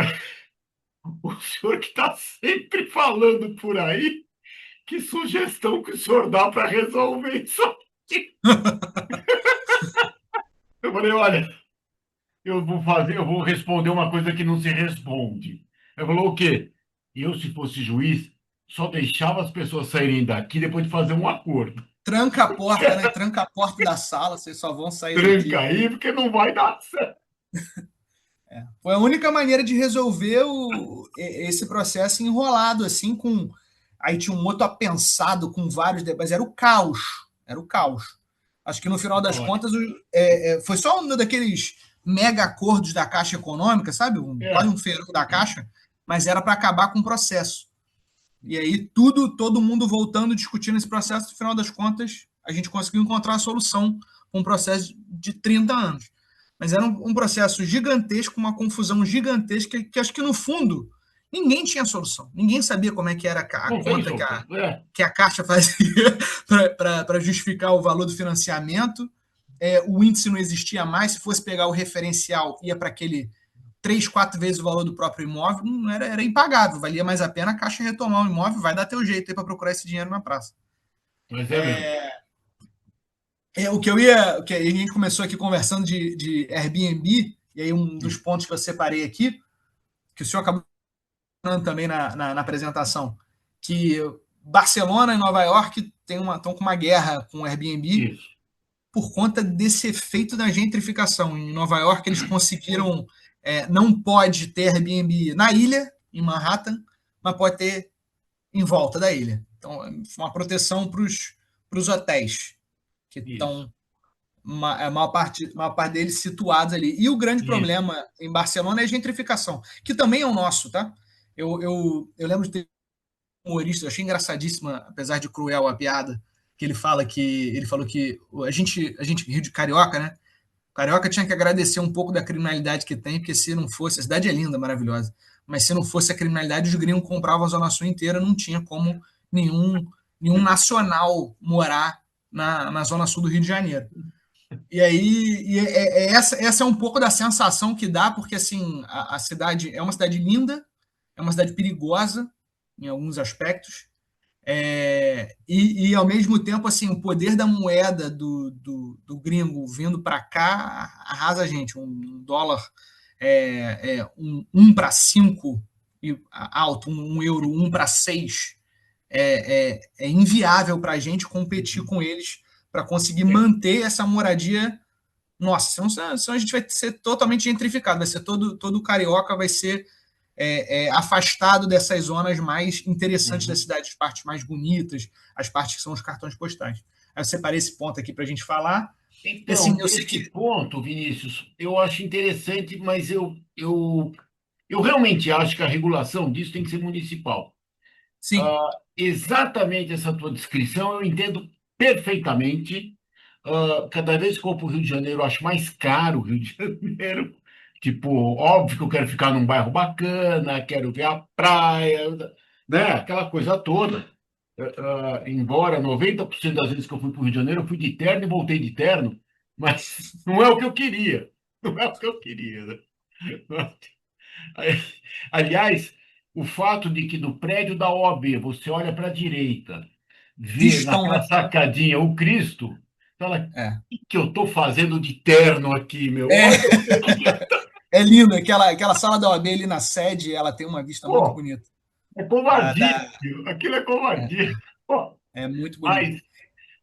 o senhor que está sempre falando por aí, que sugestão que o senhor dá para resolver isso aqui? Eu falei: Olha, eu vou responder uma coisa que não se responde. Ela falou: O quê? Eu, se fosse juiz, só deixava as pessoas saírem daqui depois de fazer um acordo. Tranca a porta, né? Tranca a porta da sala, vocês só vão sair Tranca daqui. aí, porque não vai dar certo. Foi a única maneira de resolver esse processo enrolado, assim, com. Aí tinha um outro apensado com vários debates. Era o caos. Era o caos. Acho que no final das contas foi só um daqueles mega acordos da Caixa Econômica, sabe? Quase É, um feirão da Caixa, mas era para acabar com o processo. E aí todo mundo voltando, discutindo esse processo, no final das contas, a gente conseguiu encontrar a solução para um processo de 30 anos. Mas era um processo gigantesco, uma confusão gigantesca, que acho que no fundo ninguém tinha solução. Ninguém sabia como é que era a não tem conta solução. que a Caixa fazia para justificar o valor do financiamento. O índice não existia mais. Se fosse pegar o referencial, ia para aquele 3, 4 vezes o valor do próprio imóvel, não era impagável. Valia mais a pena a Caixa retomar o imóvel, vai dar teu jeito aí para procurar esse dinheiro na praça. Mas é mesmo. O que a gente começou aqui conversando de Airbnb, e aí um dos pontos que eu separei aqui, que o senhor acabou falando também na apresentação, que Barcelona e Nova York estão com uma guerra com o Airbnb Isso. por conta desse efeito da gentrificação. Em Nova York, eles conseguiram. Não pode ter Airbnb na ilha, em Manhattan, mas pode ter em volta da ilha. Então, é uma proteção para os hotéis, que Isso. estão, a maior parte deles situados ali. E o grande Isso. problema em Barcelona é a gentrificação, que também é o nosso, tá? Eu lembro de ter um humorista, eu achei engraçadíssima, apesar de cruel a piada, que ele falou que a gente Rio de Carioca, né? Carioca tinha que agradecer um pouco da criminalidade que tem, porque se não fosse, a cidade é linda, maravilhosa, mas se não fosse a criminalidade, os gringos compravam a Zona Sul inteira, não tinha como nenhum nacional morar na Zona Sul do Rio de Janeiro. E aí, essa é um pouco da sensação que dá, porque assim, a cidade é uma cidade linda, é uma cidade perigosa em alguns aspectos, e ao mesmo tempo, assim, o poder da moeda do gringo vindo para cá arrasa a gente. Um dólar, um para 5 alto, um euro 1 para 6 é inviável para a gente competir com eles para conseguir É. manter essa moradia. Nossa, senão a gente vai ser totalmente gentrificado, vai ser todo carioca, vai ser afastado dessas zonas mais interessantes da Uhum. cidade, as partes mais bonitas, as partes que são os cartões postais. Aí eu separei esse ponto aqui para a gente falar. Então, Assim, eu sei esse que... ponto, Vinícius, eu acho interessante, mas eu realmente acho que a regulação disso tem que ser municipal. Sim, Exatamente essa tua descrição, eu entendo perfeitamente. Cada vez que eu vou para o Rio de Janeiro, eu acho mais caro o Rio de Janeiro. Tipo, óbvio que eu quero ficar num bairro bacana, quero ver a praia, né? Aquela coisa toda. Embora 90% das vezes que eu fui para o Rio de Janeiro, eu fui de terno e voltei de terno, mas não é o que eu queria. Não é o que eu queria, né? Aliás, o fato de que no prédio da OAB você olha para a direita, vê vistão, naquela né? sacadinha o Cristo, fala: É. o que eu estou fazendo de terno aqui, meu? É, Olha, é lindo. Aquela sala da OAB ali na sede, ela tem uma vista muito pô, bonita. é Da, covardia, da, tio. Aquilo é é, covardia. Pô, é muito bonito.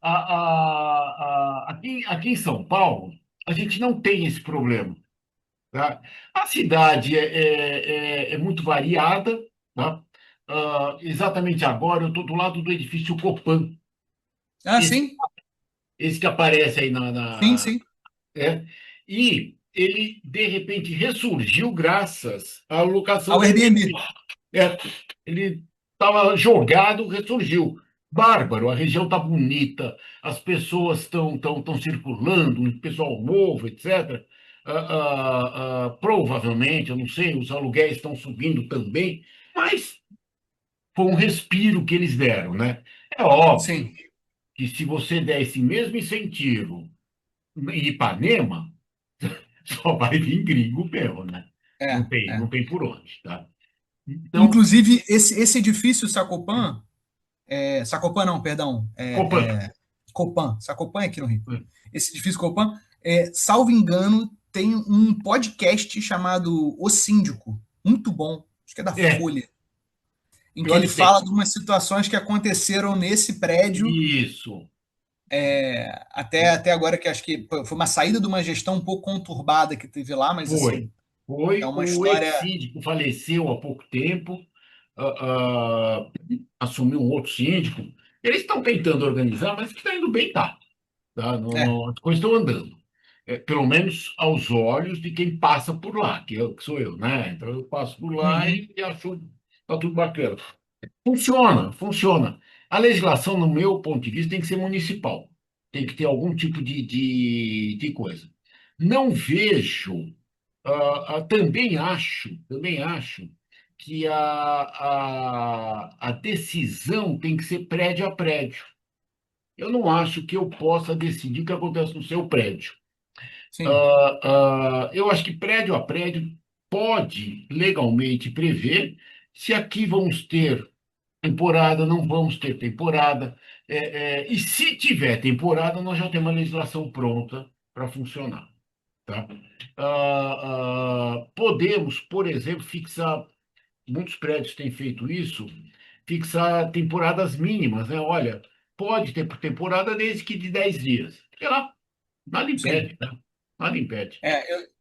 mas aqui em São Paulo, a gente não tem esse problema. Tá? A cidade é muito variada. Tá? Exatamente agora, eu estou do lado do edifício Copan, Ah, esse, sim, esse que aparece aí sim, sim. é, e ele, de repente, ressurgiu graças à locação Ao do Airbnb. Airbnb. É, ele estava jogado, ressurgiu. Bárbaro, a região está bonita, as pessoas estão circulando, o pessoal novo, etc. Provavelmente, eu não sei, os aluguéis estão subindo também, mas foi um respiro que eles deram, né? É óbvio Sim, que se você der esse mesmo incentivo em Ipanema, só vai vir gringo mesmo, né? é, Não é. tem por onde, tá? Então, Inclusive, esse edifício Sacopan, Sacopan não, perdão, Copan. Copan, Sacopan é aqui no Rio. Esse edifício Copan, salvo engano, tem um podcast chamado O Síndico, muito bom, acho que é da É, Folha, em que pior ele que tem. fala de umas situações que aconteceram nesse prédio, Isso. até agora, que acho que foi uma saída de uma gestão um pouco conturbada que teve lá, mas Foi. assim, é Foi. uma O história. ex-síndico faleceu há pouco tempo, assumiu um outro síndico. Eles estão tentando organizar, mas que está indo bem, tá. Tá? É. As coisas estão andando. Pelo menos aos olhos de quem passa por lá, que sou eu, né? Então eu passo por lá Uhum, e acho que tá tudo bacana. Funciona, funciona. A legislação, no meu ponto de vista, tem que ser municipal. Tem que ter algum tipo de coisa. Não vejo, também acho que a decisão tem que ser prédio a prédio. Eu não acho que eu possa decidir o que acontece no seu prédio. sim, Eu acho que prédio a prédio pode legalmente prever se aqui vamos ter temporada, não vamos ter temporada. E se tiver temporada, nós já temos a legislação pronta para funcionar. Tá? Podemos, por exemplo, fixar, muitos prédios têm feito isso, fixar temporadas mínimas, né? Olha, pode ter por temporada desde que de 10 dias. Sei lá, nada sim. impede, né? Nada impede.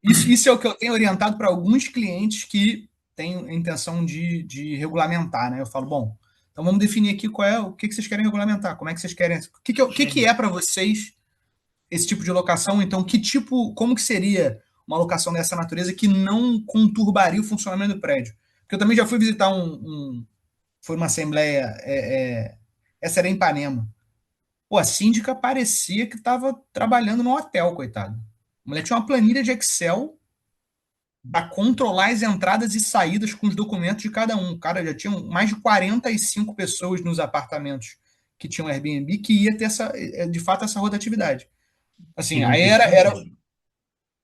Isso é o que eu tenho orientado para alguns clientes que têm a intenção de regulamentar, né? Eu falo, bom, então vamos definir aqui o que vocês querem regulamentar, como é que vocês querem, o que é para vocês esse tipo de locação, então como que seria uma locação dessa natureza que não conturbaria o funcionamento do prédio? Porque eu também já fui visitar foi uma assembleia, essa era em Ipanema. Pô, a síndica parecia que estava trabalhando no hotel, coitado. A mulher tinha uma planilha de Excel para controlar as entradas e saídas com os documentos de cada um. Cara, já tinham mais de 45 pessoas nos apartamentos que tinham Airbnb que ia ter de fato essa rotatividade. Que Assim, não aí tem era sentido.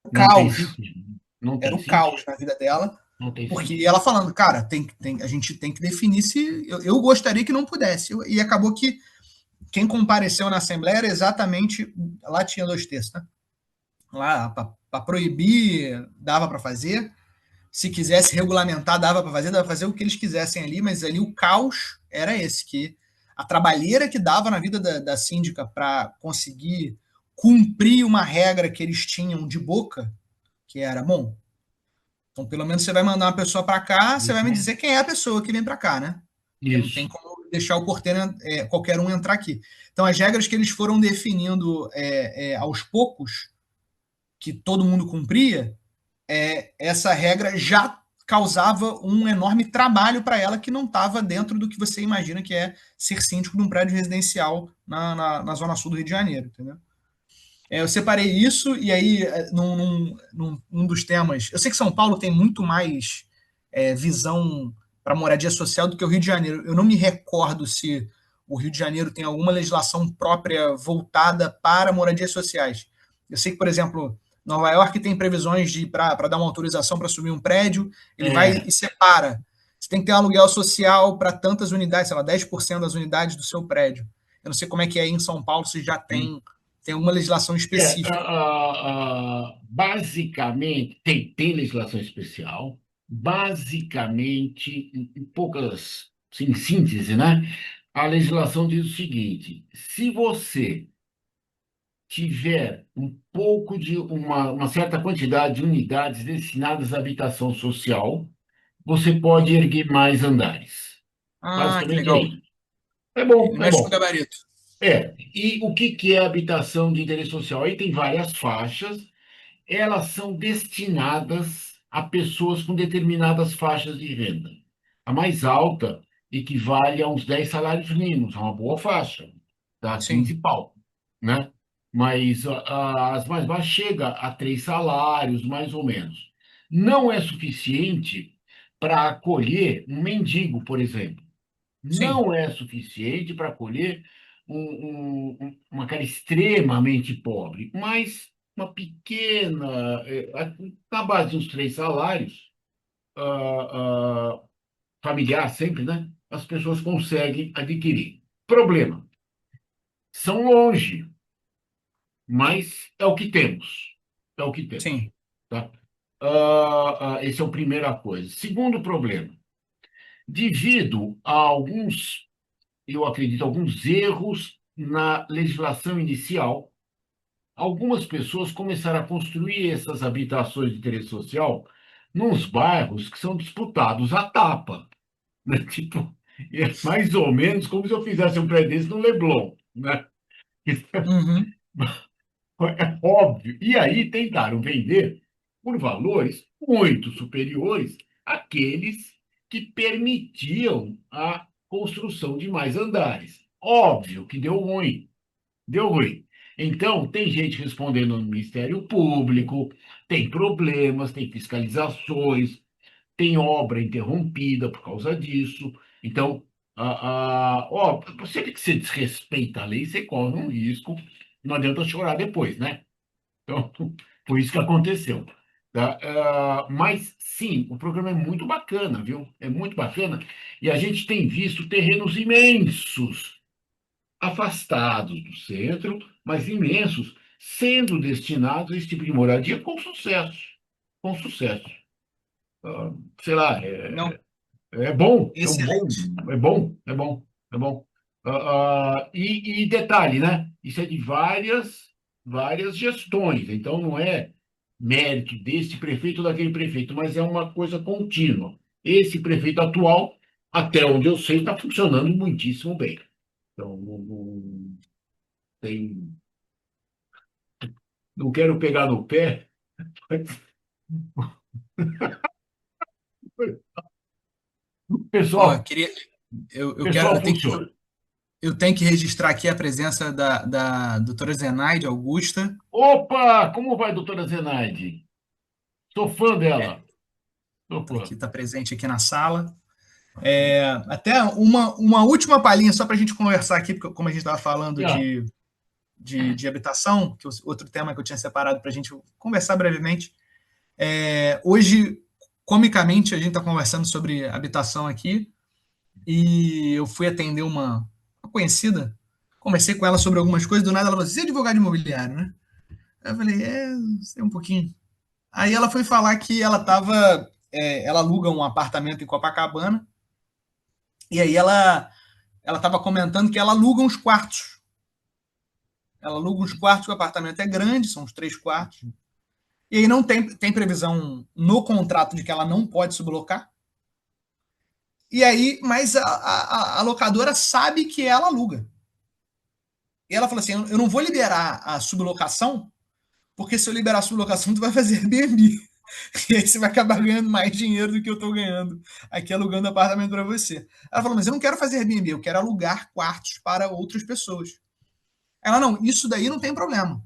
o Não tem caos, sentido. Não era tem o caos sentido. na vida dela, Não tem porque sentido. ela falando, cara, a gente tem que definir se. Eu gostaria que não pudesse. E acabou que quem compareceu na Assembleia era exatamente. Lá tinha 2/3, né? Lá, para proibir, dava para fazer. Se quisesse regulamentar, dava para fazer o que eles quisessem ali, mas ali o caos era esse, que a trabalheira que dava na vida da síndica para conseguir cumprir uma regra que eles tinham de boca, que era, bom, então pelo menos você vai mandar uma pessoa para cá, você vai me Isso. dizer quem é a pessoa que vem para cá, né? Porque não tem Isso. como. deixar o porteiro, qualquer um entrar aqui. Então, as regras que eles foram definindo aos poucos, que todo mundo cumpria, essa regra já causava um enorme trabalho para ela que não estava dentro do que você imagina que é ser síndico de um prédio residencial na Zona Sul do Rio de Janeiro, entendeu? Eu separei isso e aí, num dos temas... Eu sei que São Paulo tem muito mais visão para moradia social do que o Rio de Janeiro. Eu não me recordo se o Rio de Janeiro tem alguma legislação própria voltada para moradias sociais. Eu sei que, por exemplo, Nova York tem previsões para dar uma autorização para subir um prédio, ele vai e separa. Você tem que ter um aluguel social para tantas unidades, sei lá, 10% das unidades do seu prédio. Eu não sei como é que é aí em São Paulo, se já tem alguma legislação específica. Basicamente, tem legislação especial. Basicamente, em poucas, em síntese, né? A legislação diz o seguinte: se você tiver um pouco de uma certa quantidade de unidades destinadas à habitação social, você pode erguer mais andares. Que Basicamente é legal. isso. É bom, Ele é mexe com o bom. gabarito. E o que é habitação de interesse social? Aí tem várias faixas, elas são destinadas a pessoas com determinadas faixas de renda. A mais alta equivale a uns 10 salários mínimos, é uma boa faixa, dá 15 Sim, pau, né? Mas as mais baixas chega a 3 salários, mais ou menos. Não é suficiente para acolher um mendigo, por exemplo. sim, Não é suficiente para acolher uma cara extremamente pobre, mas uma pequena, na base de uns 3 salários, ah, familiar sempre, né? As pessoas conseguem adquirir. Problema, são longe, mas é o que temos. É o que temos, sim, tá? Esse é a primeira coisa. Segundo problema, devido a alguns, eu acredito, alguns erros na legislação inicial, algumas pessoas começaram a construir essas habitações de interesse social nos bairros que são disputados à tapa, né? Tipo, é mais ou menos como se eu fizesse um prédio desse no Leblon, né? uhum, É óbvio. E aí tentaram vender por valores muito superiores àqueles que permitiam a construção de mais andares. Óbvio que deu ruim. Deu ruim. Então, tem gente respondendo no Ministério Público, tem problemas, tem fiscalizações, tem obra interrompida por causa disso. Então, sempre que você desrespeita a lei, você corre um risco. Não adianta chorar depois, né? Então, foi isso que aconteceu. Tá? Mas, sim, o programa é muito bacana, viu? É muito bacana. E a gente tem visto terrenos imensos, afastados do centro, mas imensos, sendo destinados a esse tipo de moradia com sucesso. Com sucesso. Sei lá, não, é bom, excelente. é bom, é bom, é bom. E detalhe, né? Isso é de várias gestões, então não é mérito desse prefeito ou daquele prefeito, mas é uma coisa contínua. Esse prefeito atual, até onde eu sei, está funcionando muitíssimo bem. Então, não tem, não quero pegar no pé, mas o Ó, pessoal, eu quero, pessoal funciona. eu tenho que registrar aqui a presença da doutora Zenaide Augusta. Opa, como vai, doutora Zenaide? Sou fã dela. Sou Está aqui, fã. está presente aqui na sala. Até uma última palhinha só para a gente conversar aqui, porque como a gente estava falando Ah, de habitação, que é outro tema que eu tinha separado para a gente conversar brevemente. Hoje, comicamente, a gente está conversando sobre habitação aqui e eu fui atender uma conhecida, conversei com ela sobre algumas coisas, do nada ela falou: você é advogado imobiliário, né? Eu falei: sei um pouquinho. Aí ela foi falar que ela aluga um apartamento em Copacabana, e aí ela estava comentando que ela aluga uns quartos. Ela aluga uns quartos, o apartamento é grande, são uns 3 quartos. E aí não tem previsão no contrato de que ela não pode sublocar. E aí, mas a locadora sabe que ela aluga. E ela falou assim: eu não vou liberar a sublocação, porque se eu liberar a sublocação, tu vai fazer Airbnb. E aí você vai acabar ganhando mais dinheiro do que eu estou ganhando aqui alugando apartamento para você. Ela falou: mas eu não quero fazer Airbnb, eu quero alugar quartos para outras pessoas. Ela, não, isso daí não tem problema.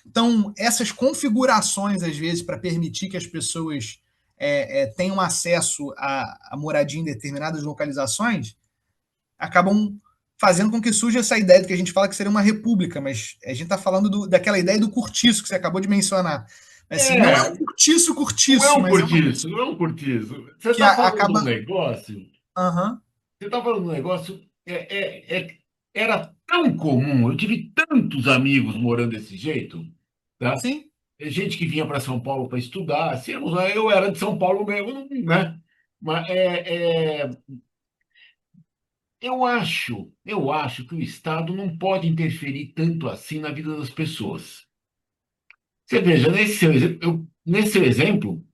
Então, essas configurações, às vezes, para permitir que as pessoas tenham acesso à moradia em determinadas localizações, acabam fazendo com que surja essa ideia do que a gente fala que seria uma república, mas a gente está falando daquela ideia do cortiço que você acabou de mencionar. Assim, não é um cortiço, Não é cortiço, um mas é uma cortiço, coisa não é um cortiço. Você que está falando de um acaba. negócio, Uhum, você está falando de um negócio, era tão comum, eu tive tantos amigos morando desse jeito, tá? sim. Gente que vinha para São Paulo para estudar, assim, eu era de São Paulo mesmo, né? Mas eu acho que o Estado não pode interferir tanto assim na vida das pessoas. Você veja, nesse seu exemplo,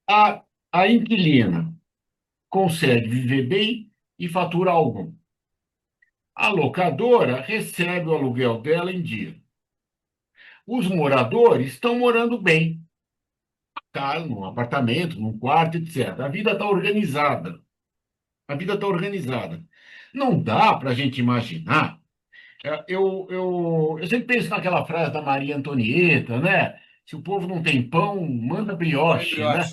a inquilina consegue viver bem e fatura algo. A locadora recebe o aluguel dela em dia. Os moradores estão morando bem, tá? Num apartamento, num quarto, etc. A vida está organizada. A vida está organizada. Não dá para a gente imaginar. Eu sempre penso naquela frase da Maria Antonieta, né? Se o povo não tem pão, manda Vai brioche, né?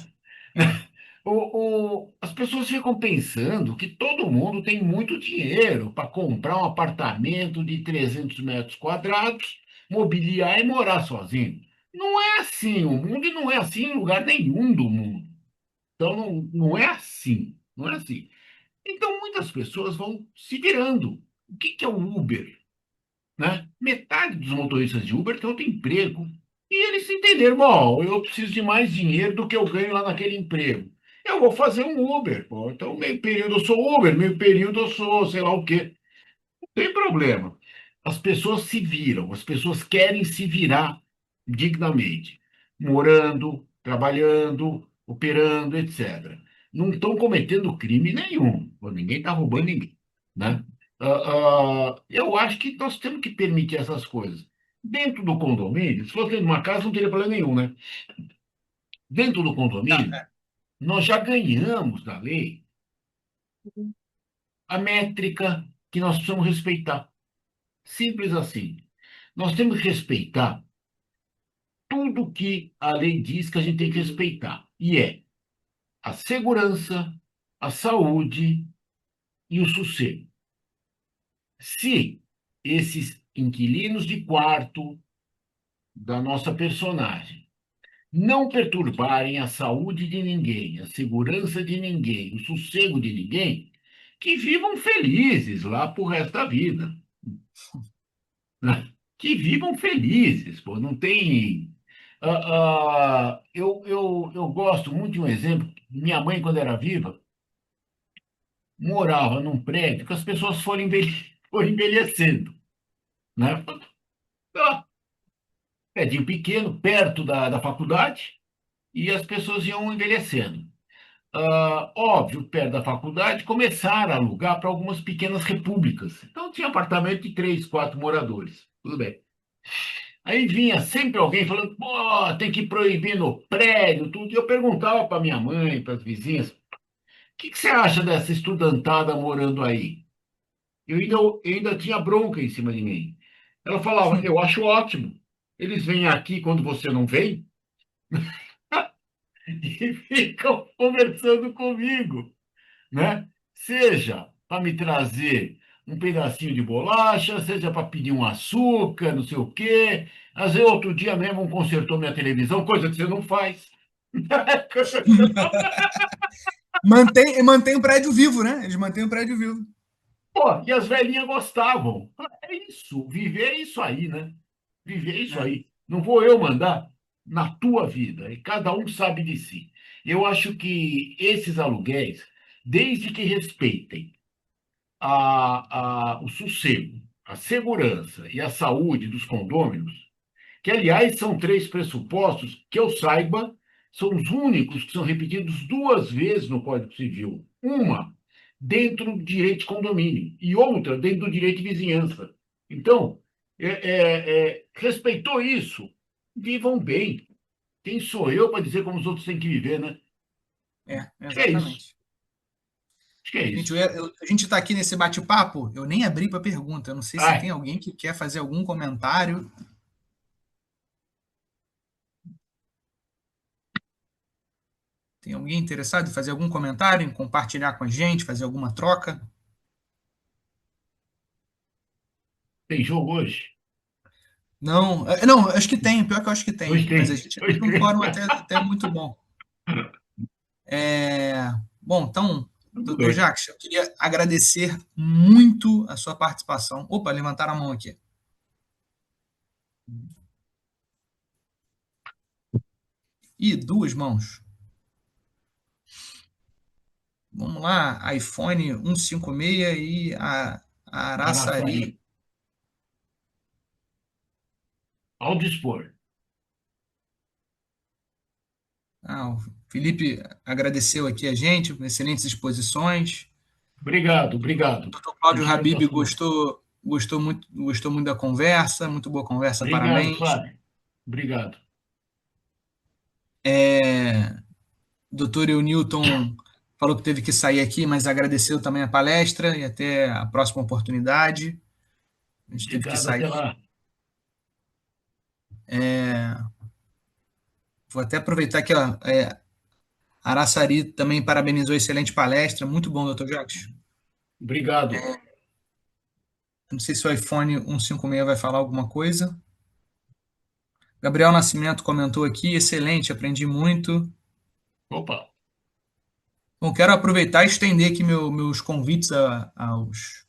brioche. As pessoas ficam pensando que todo mundo tem muito dinheiro para comprar um apartamento de 300 metros quadrados, mobiliar e morar sozinho. Não é assim o mundo e não é assim em lugar nenhum do mundo. Então, não é assim. Não é assim. Então, muitas pessoas vão se virando. O que é o Uber? Né? Metade dos motoristas de Uber tem outro emprego. E eles entenderam, bom, eu preciso de mais dinheiro do que eu ganho lá naquele emprego. Eu vou fazer um Uber, pô. Então, meio período eu sou Uber, meio período eu sou sei lá o quê. Não tem problema. As pessoas se viram, as pessoas querem se virar dignamente, morando, trabalhando, operando, etc. Não estão cometendo crime nenhum, pô, ninguém está roubando Sim. ninguém, né? Eu acho que nós temos que permitir essas coisas. Dentro do condomínio, se fosse dentro de uma casa, não teria problema nenhum, né? Dentro do Tá, condomínio, nós já ganhamos da lei a métrica que nós precisamos respeitar. Simples assim. Nós temos que respeitar tudo que a lei diz que a gente tem que respeitar. E é a segurança, a saúde e o sossego. Se esses inquilinos de quarto da nossa personagem não perturbarem a saúde de ninguém, a segurança de ninguém, o sossego de ninguém, que vivam felizes lá pro resto da vida, né? Que vivam felizes, pô, não tem. Eu gosto muito de um exemplo. Minha mãe, quando era viva, morava num prédio que as pessoas foram envelhecendo, né? Ah, prédio pequeno, perto da faculdade, e as pessoas iam envelhecendo. Óbvio, perto da faculdade, começaram a alugar para algumas pequenas repúblicas. Então, tinha apartamento de 3, 4 moradores. Tudo bem. Aí vinha sempre alguém falando, pô, tem que proibir no prédio, tudo. E eu perguntava para minha mãe, para as vizinhas, o que você acha dessa estudantada morando aí? Eu ainda tinha bronca em cima de mim. Ela falava, eu acho ótimo. Eles vêm aqui quando você não vem e ficam conversando comigo, né? Seja para me trazer um pedacinho de bolacha, seja para pedir um açúcar, não sei o quê. Às vezes, outro dia mesmo, um consertou minha televisão, coisa que você não faz. Mantém o prédio vivo, né? Eles mantêm o prédio vivo. Pô, e as velhinhas gostavam. É isso, viver é isso aí, né? Viver é isso É. aí. Não vou eu mandar na tua vida, e cada um sabe de si. Eu acho que esses aluguéis, desde que respeitem o sossego, a segurança e a saúde dos condôminos, que, aliás, são três pressupostos que eu saiba, são os únicos que são repetidos duas vezes no Código Civil. Uma dentro do direito de condomínio e outra dentro do direito de vizinhança. Então, respeitou isso, vivam bem. Quem sou eu para dizer como os outros têm que viver, né? Acho que é isso. Exatamente. Acho que é Gente, isso. a gente está aqui nesse bate-papo, eu nem abri para pergunta. Eu não sei se Ai, tem alguém que quer fazer algum comentário. Tem alguém interessado em fazer algum comentário, em compartilhar com a gente, fazer alguma troca? tem jogo hoje? Não, não, acho que tem, pior que eu acho que Hoje tem, mas a tem. gente Hoje tem um tem. quórum até muito bom. Bom, então, Tudo doutor bem. Jacques, eu queria agradecer muito a sua participação. Opa, levantaram a mão aqui. Ih, duas mãos. Vamos lá, iPhone 156 e a Araçaí. Araçari. Ao dispor. O Felipe agradeceu aqui a gente, excelentes exposições. Obrigado, O obrigado. doutor Cláudio Sentimento Habib assim. gostou muito da conversa, muito boa conversa, Obrigado, parabéns. Flávio. Obrigado. Doutor Newton falou que teve que sair aqui, mas agradeceu também a palestra e até a próxima oportunidade. A gente teve que Obrigado, até sair. lá. Vou até aproveitar que Araçari também parabenizou a excelente palestra. Muito bom, doutor Jacques. Obrigado. Não sei se o iPhone 156 vai falar alguma coisa. Gabriel Nascimento comentou aqui, excelente, aprendi muito. Opa, Bom, quero aproveitar e estender aqui meus convites aos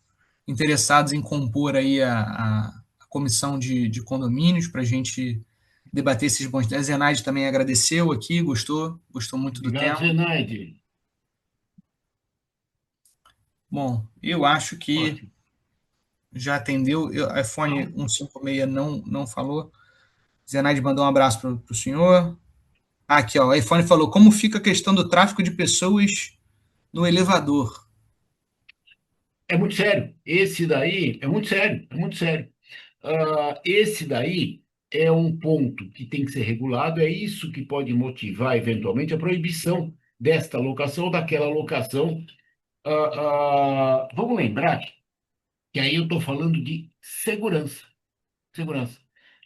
interessados em compor aí a comissão de condomínios para a gente debater esses bons temas. A Zenaide também agradeceu aqui, gostou muito do obrigado, tema. Zenaide. Bom, eu acho que Ótimo. já atendeu. iPhone 156 não falou. Zenaide mandou um abraço para o senhor. Aqui, ó, o iPhone falou como fica a questão do tráfico de pessoas no elevador. É muito sério. Esse daí é muito sério, é muito sério. Esse daí é um ponto que tem que ser regulado, é isso que pode motivar, eventualmente, a proibição desta locação ou daquela locação. Vamos lembrar que aí eu estou falando de segurança. Segurança.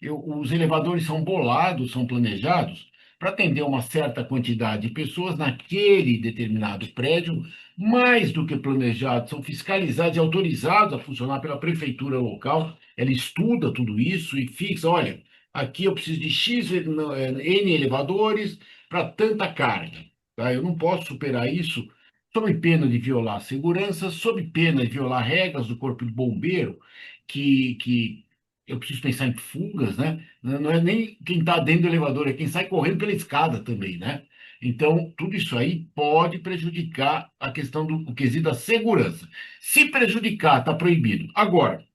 Os elevadores são bolados, são planejados para atender uma certa quantidade de pessoas naquele determinado prédio, mais do que planejados, são fiscalizados e autorizados a funcionar pela prefeitura local. Ela estuda tudo isso e fixa, olha, aqui eu preciso de X N elevadores para tanta carga. Tá? Eu não posso superar isso sob pena de violar a segurança, sob pena de violar regras do Corpo de Bombeiro, que eu preciso pensar em fugas, né? Não é nem quem está dentro do elevador, é quem sai correndo pela escada também, né? Então, tudo isso aí pode prejudicar a questão do o quesito da segurança. Se prejudicar, está proibido. Agora,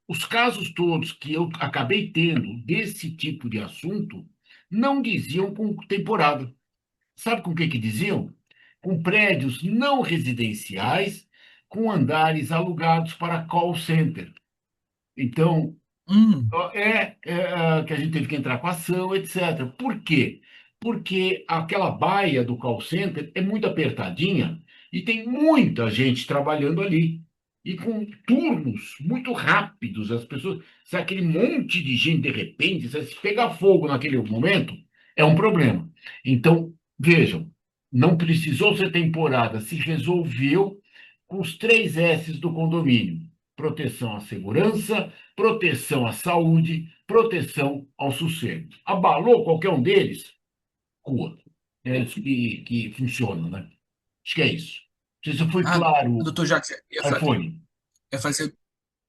os casos todos que eu acabei tendo desse tipo de assunto não diziam com temporada. Sabe com o que diziam? Com prédios não residenciais, com andares alugados para call center. Então, Hum, que a gente teve que entrar com ação, etc. Por quê? Porque aquela baia do call center é muito apertadinha e tem muita gente trabalhando ali. E com turnos muito rápidos, as pessoas. Se aquele monte de gente, de repente, se pegar fogo naquele momento, é um problema. Então, vejam, não precisou ser temporada, se resolveu com os três S's do condomínio: proteção à segurança, proteção à saúde, proteção ao sossego. Abalou qualquer um deles, rua. É isso que funciona, né? Acho que é isso. Não sei se foi claro, doutor Jacques, iPhone. ia fazer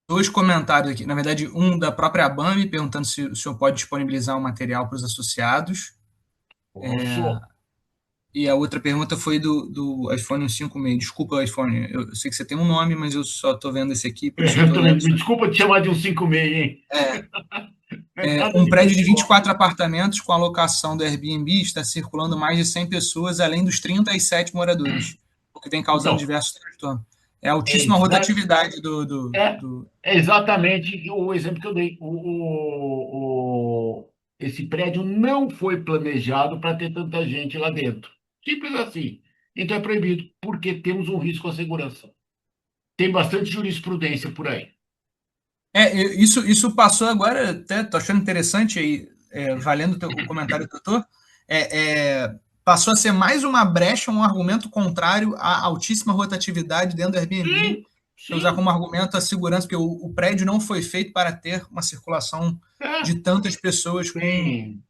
dois comentários aqui. Na verdade, um da própria ABAME, perguntando se o senhor pode disponibilizar o material para os associados. Posso? E a outra pergunta foi do iPhone 56. Desculpa, iPhone, eu sei que você tem um nome, mas eu só estou vendo esse aqui, por isso eu Eu estou também, lendo. me desculpa te chamar de um 56, hein? Cada Um de prédio de pessoa. 24 apartamentos com alocação do Airbnb está circulando mais de 100 pessoas, além dos 37 moradores, o que vem causando Então, diversos transtornos. É é, altíssima exa rotatividade é, é exatamente o exemplo que eu dei. Esse prédio não foi planejado para ter tanta gente lá dentro. Simples assim. Então é proibido, porque temos um risco à segurança. Tem bastante jurisprudência por aí. Isso passou agora, até estou achando interessante aí, valendo o comentário do doutor, passou a ser mais uma brecha, um argumento contrário à altíssima rotatividade dentro do Airbnb, Sim, usar sim. como argumento a segurança, porque o prédio não foi feito para ter uma circulação É, de tantas pessoas com. tem.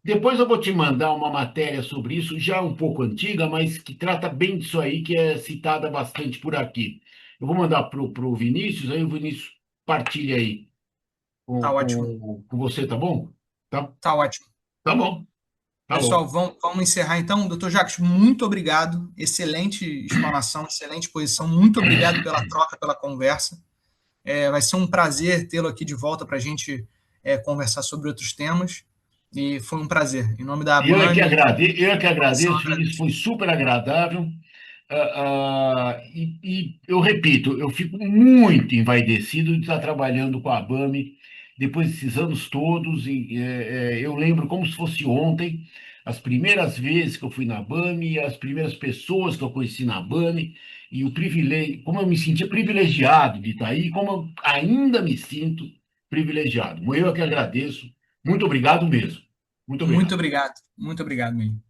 Depois eu vou te mandar uma matéria sobre isso, já um pouco antiga, mas que trata bem disso aí, que é citada bastante por aqui. Eu vou mandar para o Vinícius, aí o Vinícius partilha aí Tá ótimo, com você, tá bom? Tá, tá ótimo. tá bom, tá Pessoal, bom. vamos encerrar então. Doutor Jacques, muito obrigado. Excelente explanação, excelente posição. Muito obrigado pela troca, pela conversa. Vai ser um prazer tê-lo aqui de volta para a gente conversar sobre outros temas. E foi um prazer. Em nome da ABAME, Eu é que comissão, agradeço, Vinícius, agradeço. foi super agradável. E eu repito, eu fico muito envaidecido de estar trabalhando com a ABAME depois desses anos todos. Eu lembro como se fosse ontem, as primeiras vezes que eu fui na ABAME, as primeiras pessoas que eu conheci na ABAME, e o privilégio, como eu me sentia privilegiado de estar aí, como eu ainda me sinto privilegiado. Eu é que agradeço. Muito obrigado mesmo. Muito obrigado. Muito obrigado mesmo.